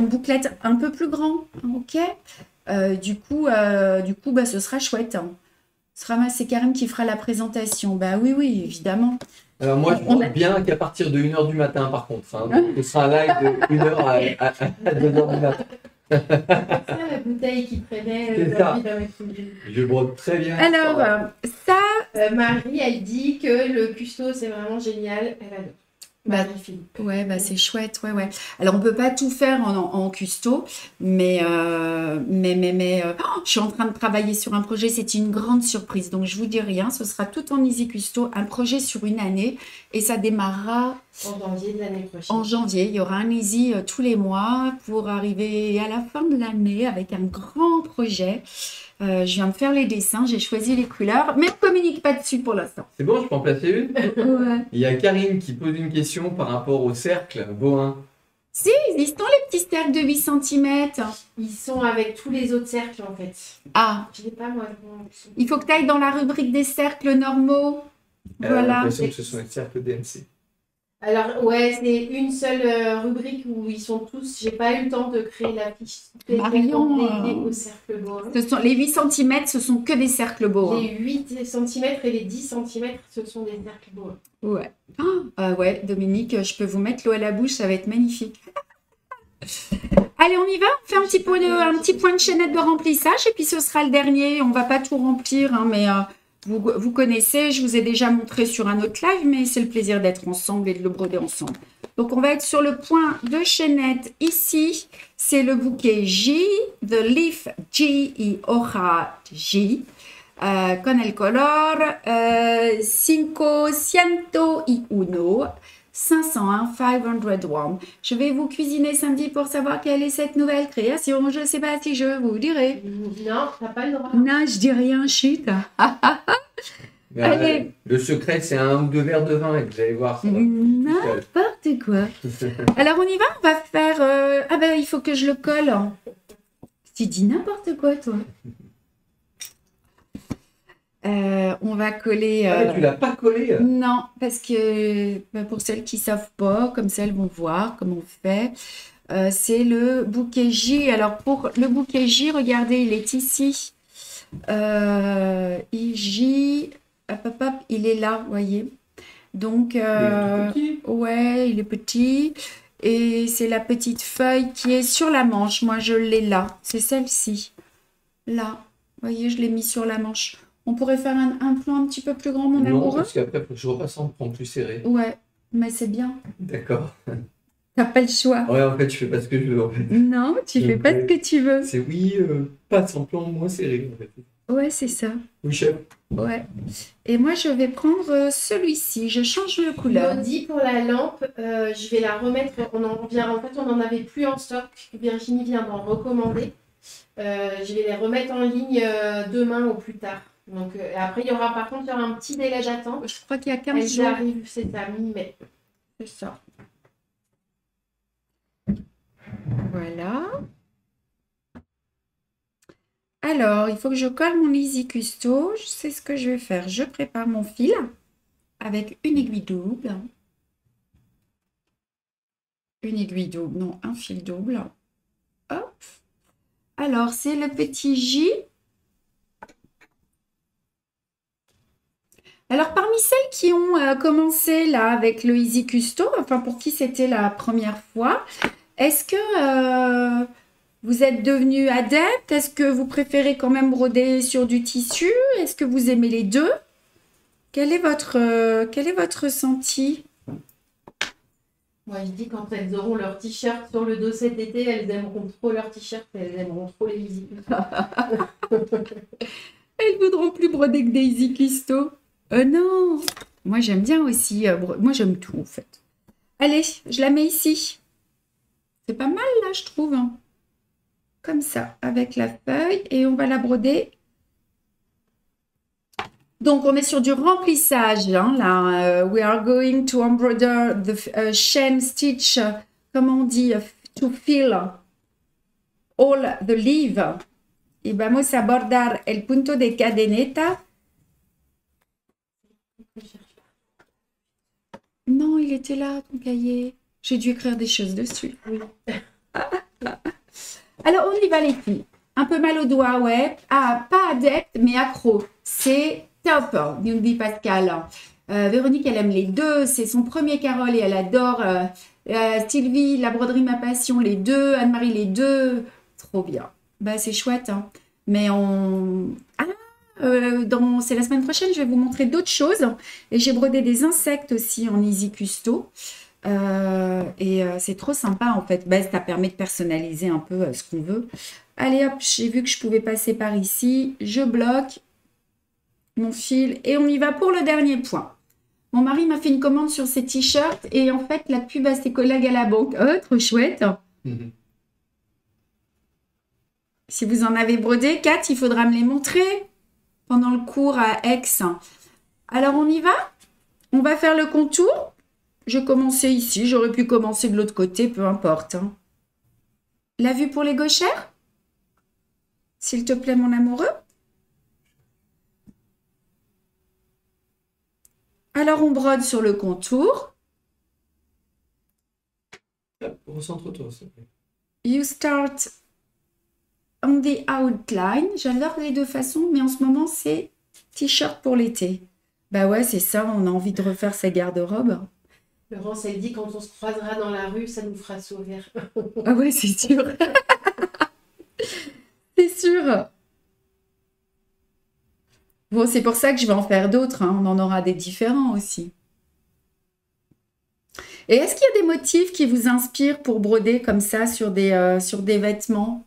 bouclette un peu plus grands, ok? Du coup, bah, ce sera chouette. Hein. C'est Karim qui fera la présentation. Bah oui, évidemment. Alors moi, je vois bien qu'à partir de 1h du matin, par contre. Hein, ce sera un live de 1h à 2h du matin. C'est ça la bouteille qui traînait. C'est ça. Je brode très bien. Alors, ça... Marie, elle dit que le custo, c'est vraiment génial. Elle adore. Bah, ouais, bah c'est chouette, ouais. Alors, on peut pas tout faire en custo, mais je suis en train de travailler sur un projet, c'est une grande surprise, donc je vous dis rien, ce sera tout en easy custo, un projet sur une année, et ça démarrera en janvier de l'année prochaine. En janvier, il y aura un easy tous les mois pour arriver à la fin de l'année avec un grand projet. Je viens de faire les dessins, j'ai choisi les couleurs, mais on ne communique pas dessus pour l'instant. C'est bon, je peux en placer une? Ouais. Il y a Karine qui pose une question par rapport au cercle bohin. Si, ils sont les petits cercles de 8 cm. Ils sont avec tous les autres cercles en fait. Ah, Je n'ai pas moi. il faut que tu ailles dans la rubrique des cercles normaux. Elle a Voilà. l'impression que ce sont les cercles DMC. Alors, ouais, c'est une seule rubrique où ils sont tous. J'ai pas eu le temps de créer la fiche Marion, dédiée au cercle boa. les 8 cm, ce sont que des cercles boa. Les 8 cm et les 10 cm, ce sont des cercles boa. Ouais. Ouais, Dominique, je peux vous mettre l'eau à la bouche, ça va être magnifique. Allez, on y va? On fait un petit point de chaînette de remplissage et puis ce sera le dernier. On va pas tout remplir, hein, mais vous connaissez, je vous ai déjà montré sur un autre live, mais c'est le plaisir d'être ensemble et de le broder ensemble. Donc, on va être sur le point de chaînette ici. C'est le bouquet J, The Leaf G y hoja J. Con el color 501. 501. Je vais vous cuisiner samedi pour savoir quelle est cette nouvelle création. Je ne sais pas si je vous dirai. Non, t'as pas le droit. Non, je dis rien, chut. Allez. Le secret, c'est 1 ou 2 verres de vin et vous allez voir. N'importe quoi. Alors, on y va? On va faire... Ah ben, il faut que je le colle. Tu dis n'importe quoi, toi. On va coller... Ah, tu l'as pas collé? Non, parce que pour celles qui ne savent pas, comme ça, elles vont voir comment on fait. C'est le bouquet J. Alors, pour le bouquet J, regardez, il est ici. J... Hop, il est là, vous voyez. Donc, Il est tout petit. ouais, il est petit. Et c'est la petite feuille qui est sur la manche. Moi, je l'ai là. C'est celle-ci. Là. Vous voyez, je l'ai mis sur la manche. On pourrait faire un plan un petit peu plus grand, mon Non, amoureux? parce qu'après, il faut que je repasse en plan plus serré. Ouais, mais c'est bien. D'accord. T'as pas le choix. Ouais, en fait, je fais pas ce que je veux. En fait. Non, tu fais pas ce que tu veux. C'est oui, passe en plan moins serré. En fait. Ouais, c'est ça. Oui, chef. Ouais. Et moi, je vais prendre celui-ci. Je change de couleur. Maudit pour la lampe, je vais la remettre. On en avait plus en stock. Virginie vient d'en recommander. Je vais les remettre en ligne demain ou plus tard. Donc, après, il y aura un petit délai d'attente. Je crois qu'il y a 15 jours. Elle arrive, c'est à mi-mai. C'est ça. Voilà. Alors, il faut que je colle mon Easy Custo. Je sais ce que je vais faire. Je prépare mon fil avec une aiguille double. Une aiguille double, non, un fil double. Hop. Alors, c'est le petit J. Alors, parmi celles qui ont commencé là avec le Easy Custo, enfin pour qui c'était la première fois, est-ce que vous êtes devenu adepte? Est-ce que vous préférez quand même broder sur du tissu? Est-ce que vous aimez les deux? Quel est votre ressenti? Moi, je dis quand elles auront leur t-shirt sur le dos cet été, elles aimeront trop leur t-shirt et elles aimeront trop les Easy Custo. Elles voudront plus broder que des Easy Custo. Non, moi j'aime bien aussi. Moi j'aime tout en fait. Allez, je la mets ici. C'est pas mal là, je trouve. Hein. Comme ça, avec la feuille. Et on va la broder. Donc, on est sur du remplissage. Hein, là, we are going to embroider the chain stitch, comment on dit, to fill all the leaf. Y vamos a bordar el punto de cadeneta. Non, il était là, ton cahier. J'ai dû écrire des choses dessus. Oui. Alors, on y va les filles. Un peu mal au doigt, ouais. Ah, pas adepte, mais accro. C'est top, nous dit Pascal. Véronique, elle aime les deux. C'est son premier Carole et elle adore. Sylvie, la broderie, ma passion, les deux. Anne-Marie, les deux. Trop bien. Bah, c'est chouette. Hein. Mais on... c'est la semaine prochaine, je vais vous montrer d'autres choses. Et j'ai brodé des insectes aussi en Easy Custo. C'est trop sympa en fait. Bah, ça permet de personnaliser un peu ce qu'on veut. Allez hop, j'ai vu que je pouvais passer par ici. Je bloque mon fil et on y va pour le dernier point. Mon mari m'a fait une commande sur ces t-shirts et en fait la pub à ses collègues à la banque. Oh, trop chouette. Si vous en avez brodé, Kat, il faudra me les montrer pendant le cours à Aix. Alors, on y va? On va faire le contour. Je commençais ici. J'aurais pu commencer de l'autre côté, peu importe. Hein. La vue pour les gauchères? S'il te plaît, mon amoureux. Alors, on brode sur le contour. Recentre-toi, s'il te plaît. You start on the outline. J'adore les deux façons, mais en ce moment, c'est t-shirt pour l'été. Bah ouais, c'est ça, on a envie de refaire sa garde-robe. Laurence, elle dit quand on se croisera dans la rue, ça nous fera sourire. Ah ouais, c'est sûr. C'est sûr. Bon, c'est pour ça que je vais en faire d'autres, hein. On en aura des différents aussi. Et est-ce qu'il y a des motifs qui vous inspirent pour broder comme ça sur des vêtements?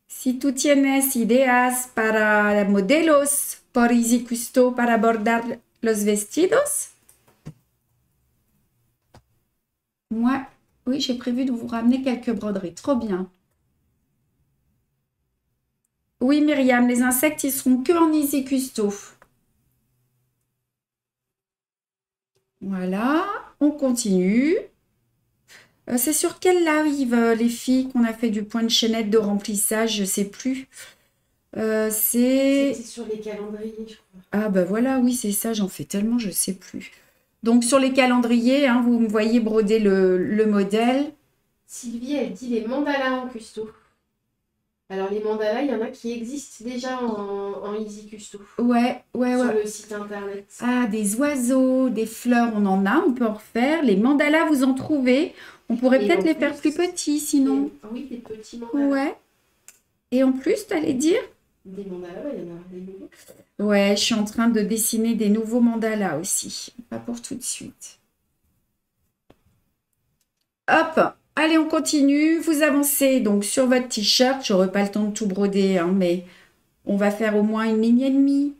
Si tú tienes ideas para modelos por Easy Custo para bordar los vestidos? Moi, oui, j'ai prévu de vous ramener quelques broderies. Trop bien. Oui, Myriam, les insectes, ils seront que en Easy Custo. Voilà, on continue. C'est sur quel live, les filles, qu'on a fait du point de chaînette de remplissage? Je sais plus. C'était sur les calendriers, je crois. Ah bah voilà, oui, c'est ça, j'en fais tellement, je sais plus. Donc sur les calendriers, hein, vous me voyez broder le modèle. Sylvie, elle dit les mandalas en custo. Alors les mandalas, il y en a qui existent déjà en Easy Custo. Ouais. Sur le site internet. Ah, des oiseaux, des fleurs, on en a, on peut en refaire. Les mandalas, vous en trouvez. On pourrait Et peut-être en les faire plus, plus petits, sinon. Oui, des petits mandalas. Ouais. Et en plus, tu allais dire? Des mandalas, il y en a des nouveaux. Ouais, je suis en train de dessiner des nouveaux mandalas aussi. Pas pour tout de suite. Hop, allez, on continue. Vous avancez donc sur votre t-shirt. J'aurai pas le temps de tout broder, hein, mais on va faire au moins une ligne et demie.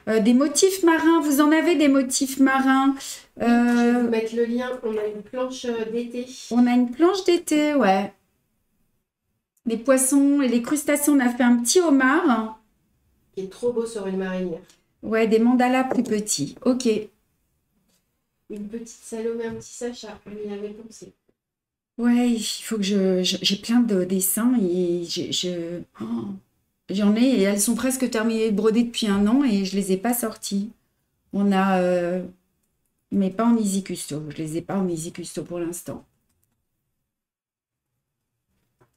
Des motifs marins, vous en avez des motifs marins. Je vais vous mettre le lien. On a une planche d'été. On a une planche d'été, ouais. Les poissons et les crustacés, on a fait un petit homard. Qui est trop beau sur une marinière. Ouais, des mandalas plus petits. Ok. Une petite Salomé, un petit Sacha. On y avait pensé. Ouais, il faut que j'ai plein de dessins et j'en ai et elles sont presque terminées de broder depuis 1 an et je les ai pas sorties. On a, mais pas en Easy Custo. Je les ai pas en Easy Custo pour l'instant.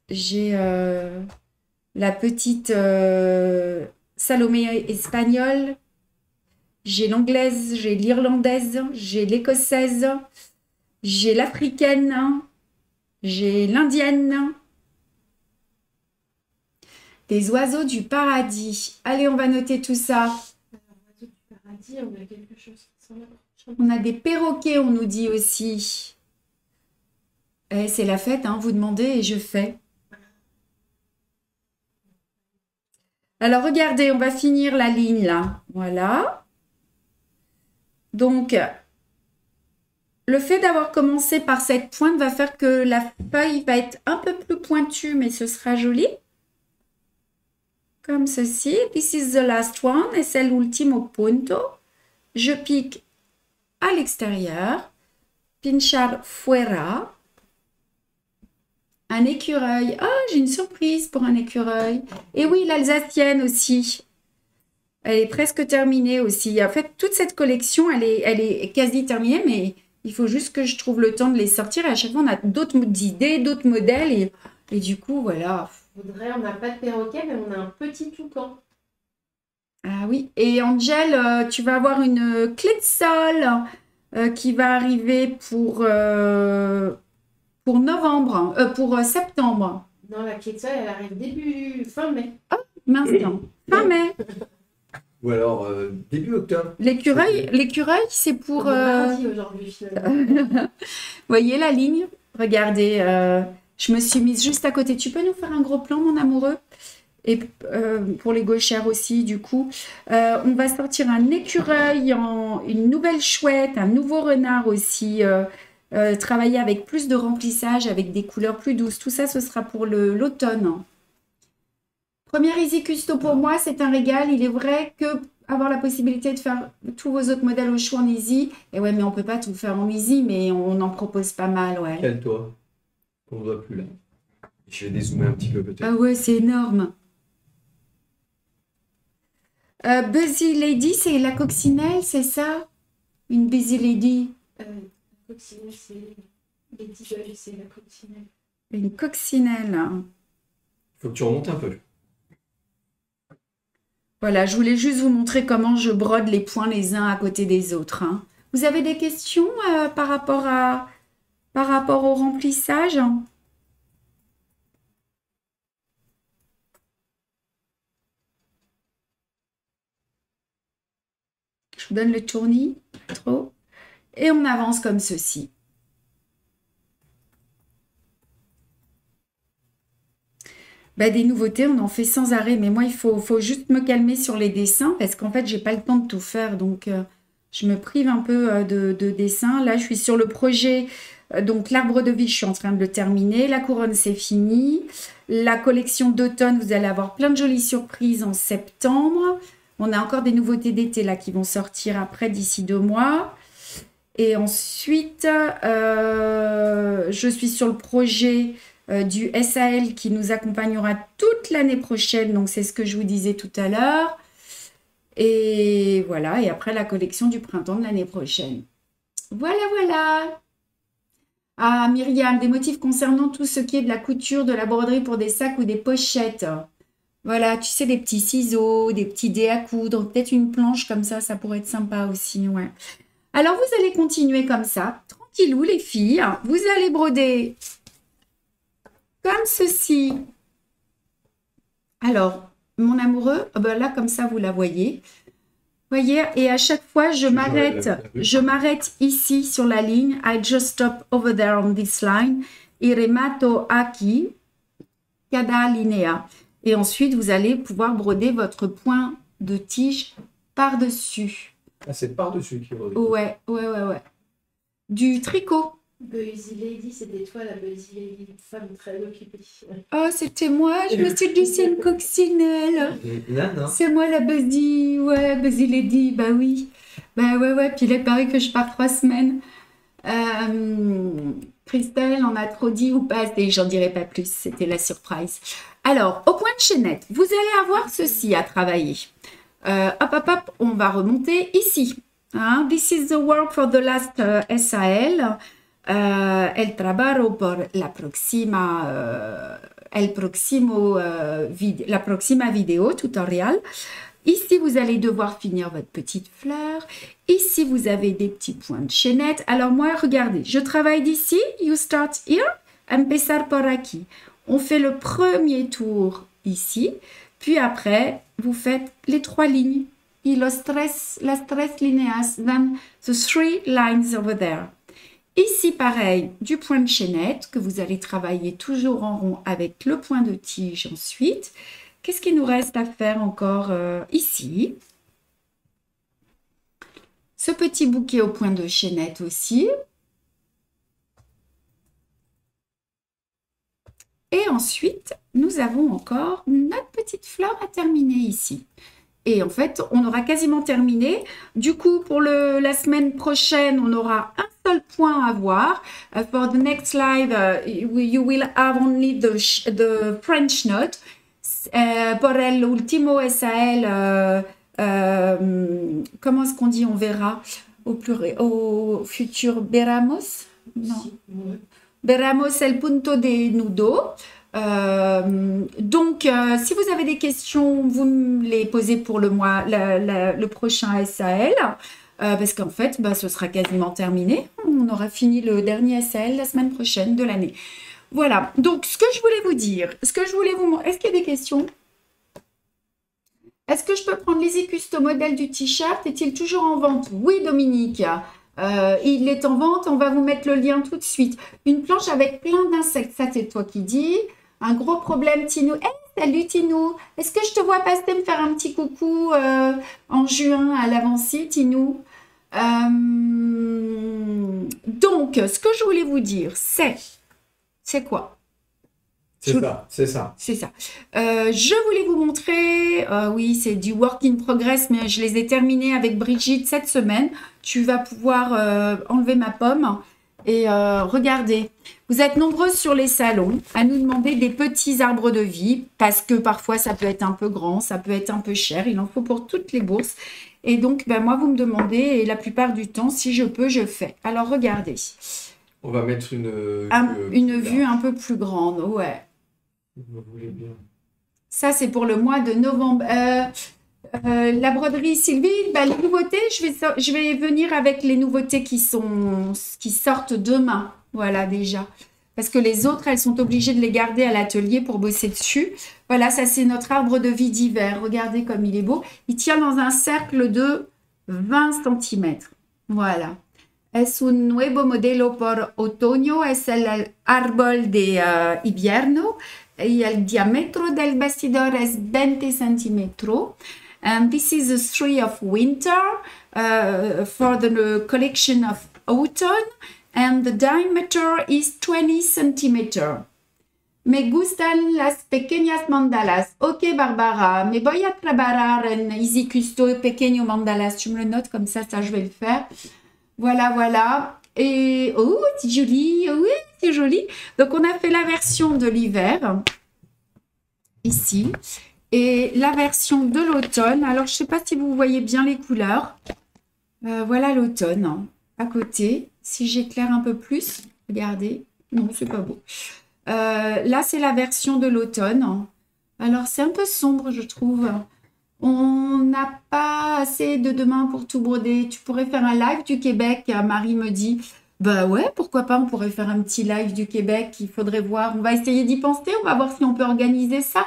J'ai la petite Salomé espagnole. J'ai l'anglaise, j'ai l'irlandaise, j'ai l'écossaise, j'ai l'africaine, j'ai l'indienne. Des oiseaux du paradis. Allez, on va noter tout ça. Oiseaux du paradis, on a quelque chose qui s'en approche. On a des perroquets, on nous dit aussi. Eh, c'est la fête, hein, vous demandez et je fais. Alors, regardez, on va finir la ligne là. Voilà. Donc, le fait d'avoir commencé par cette pointe va faire que la feuille va être un peu plus pointue, mais ce sera joli. Comme ceci. This is the last one. Et c'est l'ultimo punto. Je pique à l'extérieur. Pinchar fuera. Un écureuil. Ah, j'ai une surprise pour un écureuil. Et oui, l'alsacienne aussi. Elle est presque terminée aussi. En fait, toute cette collection, elle est quasi terminée, mais il faut juste que je trouve le temps de les sortir. Et à chaque fois, on a d'autres idées, d'autres modèles. Et du coup, voilà. Audrey, on n'a pas de perroquet, mais on a un petit toucan. Ah oui. Et Angel, tu vas avoir une clé de sol qui va arriver pour novembre, pour septembre. Non, la clé de sol, elle arrive fin mai. Ah, mince, non. Fin mai. Ou alors début octobre. L'écureuil, c'est pour... Mardi aujourd'hui, finalement. Voyez la ligne? Regardez, je me suis mise juste à côté. Tu peux nous faire un gros plan, mon amoureux? Et pour les gauchères aussi, du coup. On va sortir un écureuil, une nouvelle chouette, un nouveau renard aussi. Travailler avec plus de remplissage, avec des couleurs plus douces. Tout ça, ce sera pour l'automne. Premier Easy Custo pour moi, c'est un régal. Il est vrai que avoir la possibilité de faire tous vos autres modèles au choix en Easy. Et ouais, mais on peut pas tout faire en Easy, mais on en propose pas mal, ouais. Calme-toi. On ne voit plus là. Je vais dézoomer un petit peu peut-être. Ah ouais, c'est énorme. Busy Lady, c'est la coccinelle, c'est ça? Une Busy Lady. La coccinelle, c'est les 10 balles, c'est la coccinelle. Une coccinelle. Il faut que tu remontes un peu. Voilà, je voulais juste vous montrer comment je brode les points les uns à côté des autres, hein. Vous avez des questions par rapport au remplissage? Je vous donne le tournis, pas trop. Et on avance comme ceci. Bah, des nouveautés, on en fait sans arrêt. Mais moi, il faut juste me calmer sur les dessins parce qu'en fait, j'ai pas le temps de tout faire. Donc, je me prive un peu de dessins. Là, je suis sur le projet. Donc, l'arbre de vie, je suis en train de le terminer. La couronne, c'est fini. La collection d'automne, vous allez avoir plein de jolies surprises en septembre. On a encore des nouveautés d'été là qui vont sortir après d'ici 2 mois. Et ensuite, je suis sur le projet du SAL qui nous accompagnera toute l'année prochaine. Donc, c'est ce que je vous disais tout à l'heure. Et voilà. Et après, la collection du printemps de l'année prochaine. Voilà, voilà. Ah, Myriam, des motifs concernant tout ce qui est de la couture, de la broderie pour des sacs ou des pochettes. Voilà, tu sais, des petits ciseaux, des petits dés à coudre, peut-être une planche comme ça pourrait être sympa aussi, ouais. Alors, vous allez continuer comme ça, tranquillou les filles. Vous allez broder comme ceci. Alors, mon amoureux, ben là, comme ça, vous la voyez. Voyez, et à chaque fois, je m'arrête ici sur la ligne. I just stop over there on this line. Et remato aquí, cada linea. Et ensuite, vous allez pouvoir broder votre point de tige par-dessus. Ah, c'est par-dessus qui brode. Ouais. Du tricot. Busy Lady, c'était toi la Busy Lady, une femme très occupée. Oh, c'était moi, je me suis dit, c'est une coccinelle. Non. C'est moi la Busy, ouais, Busy Lady, bah oui. Bah ouais, puis il est pareil que je pars 3 semaines. Christelle, on a trop dit ou pas? Et j'en dirai pas plus, c'était la surprise. Alors, au point de chaînette, vous allez avoir ceci à travailler. Hop, on va remonter ici. Hein? This is the work for the last SAL. El trabajo por la próxima vidéo tutorial. Ici, vous allez devoir finir votre petite fleur. Ici, vous avez des petits points de chaînette. Alors moi, regardez, je travaille d'ici. You start here. Empezar por aquí. On fait le premier tour ici. Puis après, vous faites les 3 lignes. Y las tres líneas, then the 3 lines over there. Ici, pareil, du point de chaînette que vous allez travailler toujours en rond avec le point de tige ensuite. Qu'est-ce qu'il nous reste à faire encore ici? Ce petit bouquet au point de chaînette aussi. Et ensuite, nous avons encore notre petite fleur à terminer ici. Et en fait, on aura quasiment terminé. Du coup, pour la semaine prochaine, on aura un seul point à voir. For the next live, you will have only the French note. Por el último SAL, comment est-ce qu'on dit? On verra au futur. Veramos? Non. Veramos el punto de nudo. Donc, si vous avez des questions, vous me les posez pour le prochain SAL. Parce qu'en fait, ce sera quasiment terminé. On aura fini le dernier SAL la semaine prochaine de l'année. Voilà, donc ce que je voulais vous dire, est-ce qu'il y a des questions? Est-ce que je peux prendre l'Easycusto modèle du t-shirt? Est-il toujours en vente? Oui, Dominique, il est en vente, on va vous mettre le lien tout de suite. Une planche avec plein d'insectes, ça c'est toi qui dis. Un gros problème, Tinou. Salut Tinou, est-ce que je te vois passer me faire un petit coucou en juin à l'Avancy, Tinou? Donc, ce que je voulais vous dire, c'est quoi? C'est ça. C'est ça. Je voulais vous montrer, oui, c'est du work in progress, mais je les ai terminés avec Brigitte cette semaine. Tu vas pouvoir enlever ma pomme et regardez. Vous êtes nombreuses sur les salons à nous demander des petits arbres de vie parce que parfois ça peut être un peu grand, ça peut être un peu cher. Il en faut pour toutes les bourses. Et donc, ben, moi, vous me demandez, et la plupart du temps, si je peux, je fais. Alors, regardez. On va mettre une vue un peu plus grande, ouais. Vous voulez bien. Ça, c'est pour le mois de novembre. La broderie Sylvie, ben, les nouveautés, je vais venir avec les nouveautés qui sortent demain. Voilà, déjà. Parce que les autres, elles sont obligées de les garder à l'atelier pour bosser dessus. Voilà, ça, c'est notre arbre de vie d'hiver. Regardez comme il est beau. Il tient dans un cercle de 20 cm. Voilà. Es un nuevo modelo por otoño. Es el árbol de invierno. Y el diámetro del bastidor es 20 centímetros. And this is a tree of winter for the collection of autumn. And the diameter is 20 centimeters. Me gustan las pequeñas mandalas. Ok, Barbara, me voy a trabajar en Easy Custo pequeño mandalas. Tu me le notes comme ça, je vais le faire. Voilà, voilà. Et oh, c'est joli. Oui, c'est joli. Donc, on a fait la version de l'hiver, ici. Et la version de l'automne. Alors, je ne sais pas si vous voyez bien les couleurs. Voilà l'automne, hein, à côté. Si j'éclaire un peu plus, regardez. Non, c'est pas beau. Là, c'est la version de l'automne. Alors, c'est un peu sombre, je trouve. On n'a pas assez de demain pour tout broder. Tu pourrais faire un live du Québec, Marie me dit. Bah ouais, pourquoi pas, on pourrait faire un petit live du Québec. Il faudrait voir. On va essayer d'y penser. On va voir si on peut organiser ça.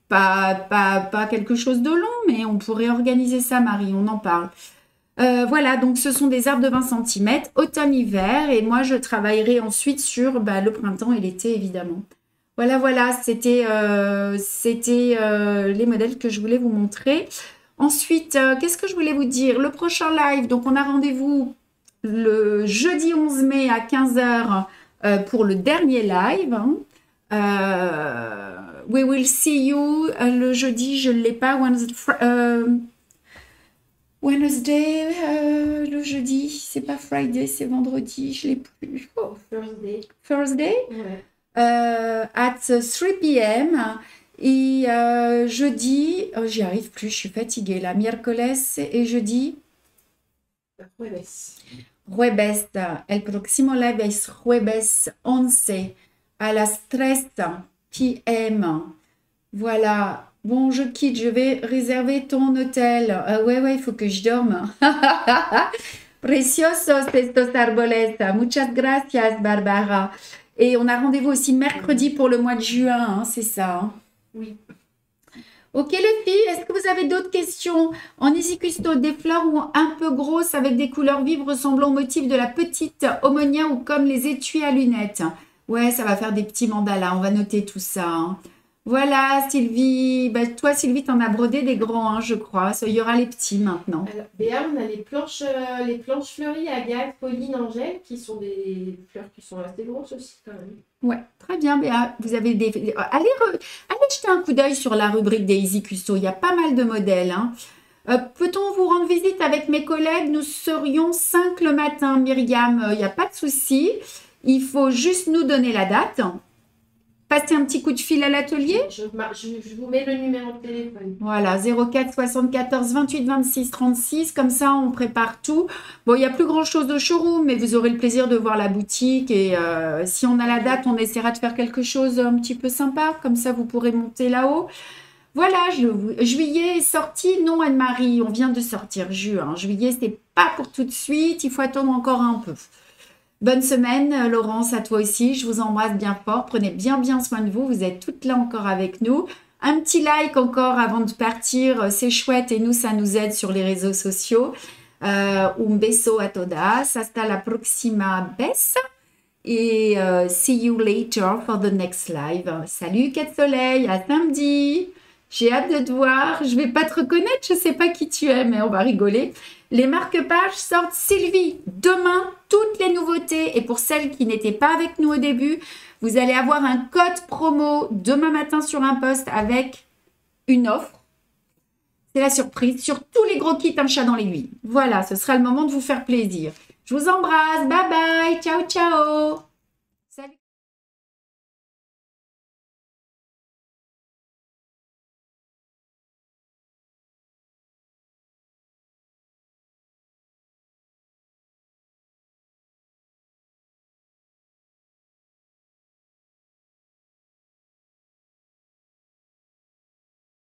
Pas quelque chose de long, mais on pourrait organiser ça, Marie. On en parle. Voilà, donc ce sont des arbres de 20 cm, automne-hiver, et moi je travaillerai ensuite sur le printemps et l'été évidemment. Voilà, voilà, c'était les modèles que je voulais vous montrer. Ensuite, qu'est-ce que je voulais vous dire? Le prochain live, donc on a rendez-vous le jeudi 11 mai à 15 h pour le dernier live. Hein. We will see you le jeudi, je ne l'ai pas. Wednesday, le jeudi, c'est pas Friday, c'est vendredi, je l'ai plus. Oh, Thursday. Thursday? Ouais. At 3 p.m. Et jeudi, j'y arrive plus, je suis fatiguée là. Miércoles et jeudi. Jueves. El próximo live es jueves 11 à las 3 p.m. Voilà. Bon, je quitte, je vais réserver ton hôtel. Ouais, il faut que je dorme. Preciosos estos arboles. Muchas gracias, Barbara. Et on a rendez-vous aussi mercredi pour le mois de juin, hein, c'est ça. Hein? Oui. Ok les filles, est-ce que vous avez d'autres questions? En Easy Custo, des fleurs ou un peu grosses avec des couleurs vives ressemblant au motif de la petite Omonia ou comme les étuis à lunettes. Ouais, ça va faire des petits mandalas, on va noter tout ça. Hein. Voilà, Sylvie. Toi, Sylvie, t'en as brodé des grands, hein, je crois. Il y aura les petits maintenant. Alors, Béa, on a les planches fleuries Agathe, Pauline, Angèle, qui sont des fleurs qui sont assez grosses aussi, quand même. Ouais, très bien, Béa. Vous avez allez jeter un coup d'œil sur la rubrique des Easy Custo. Il y a pas mal de modèles. Hein. Peut-on vous rendre visite avec mes collègues? Nous serions 5 le matin, Myriam. Il n'y a pas de souci. Il faut juste nous donner la date. Passez un petit coup de fil à l'atelier. Je vous mets le numéro de téléphone. Voilà, 04 74 28 26 36. Comme ça, on prépare tout. Bon, il n'y a plus grand-chose de showroom, mais vous aurez le plaisir de voir la boutique. Et si on a la date, on essaiera de faire quelque chose un petit peu sympa. Comme ça, vous pourrez monter là-haut. Voilà, juillet est sorti. Non, Anne-Marie, on vient de sortir juin. Juillet, c'est pas pour tout de suite. Il faut attendre encore un peu. Bonne semaine, Laurence, à toi aussi. Je vous embrasse bien fort. Prenez bien soin de vous. Vous êtes toutes là encore avec nous. Un petit like encore avant de partir. C'est chouette et nous, ça nous aide sur les réseaux sociaux. Un beso a todas. Hasta la próxima vez. Et see you later for the next live. Salut, Cat Soleil. À samedi. J'ai hâte de te voir. Je vais pas te reconnaître. Je sais pas qui tu es, mais on va rigoler. Les marque-pages sortent Sylvie. Demain, toutes les nouveautés. Et pour celles qui n'étaient pas avec nous au début, vous allez avoir un code promo demain matin sur un post avec une offre. C'est la surprise sur tous les gros kits Un chat dans l'aiguille. Voilà, ce sera le moment de vous faire plaisir. Je vous embrasse. Bye bye. Ciao, ciao.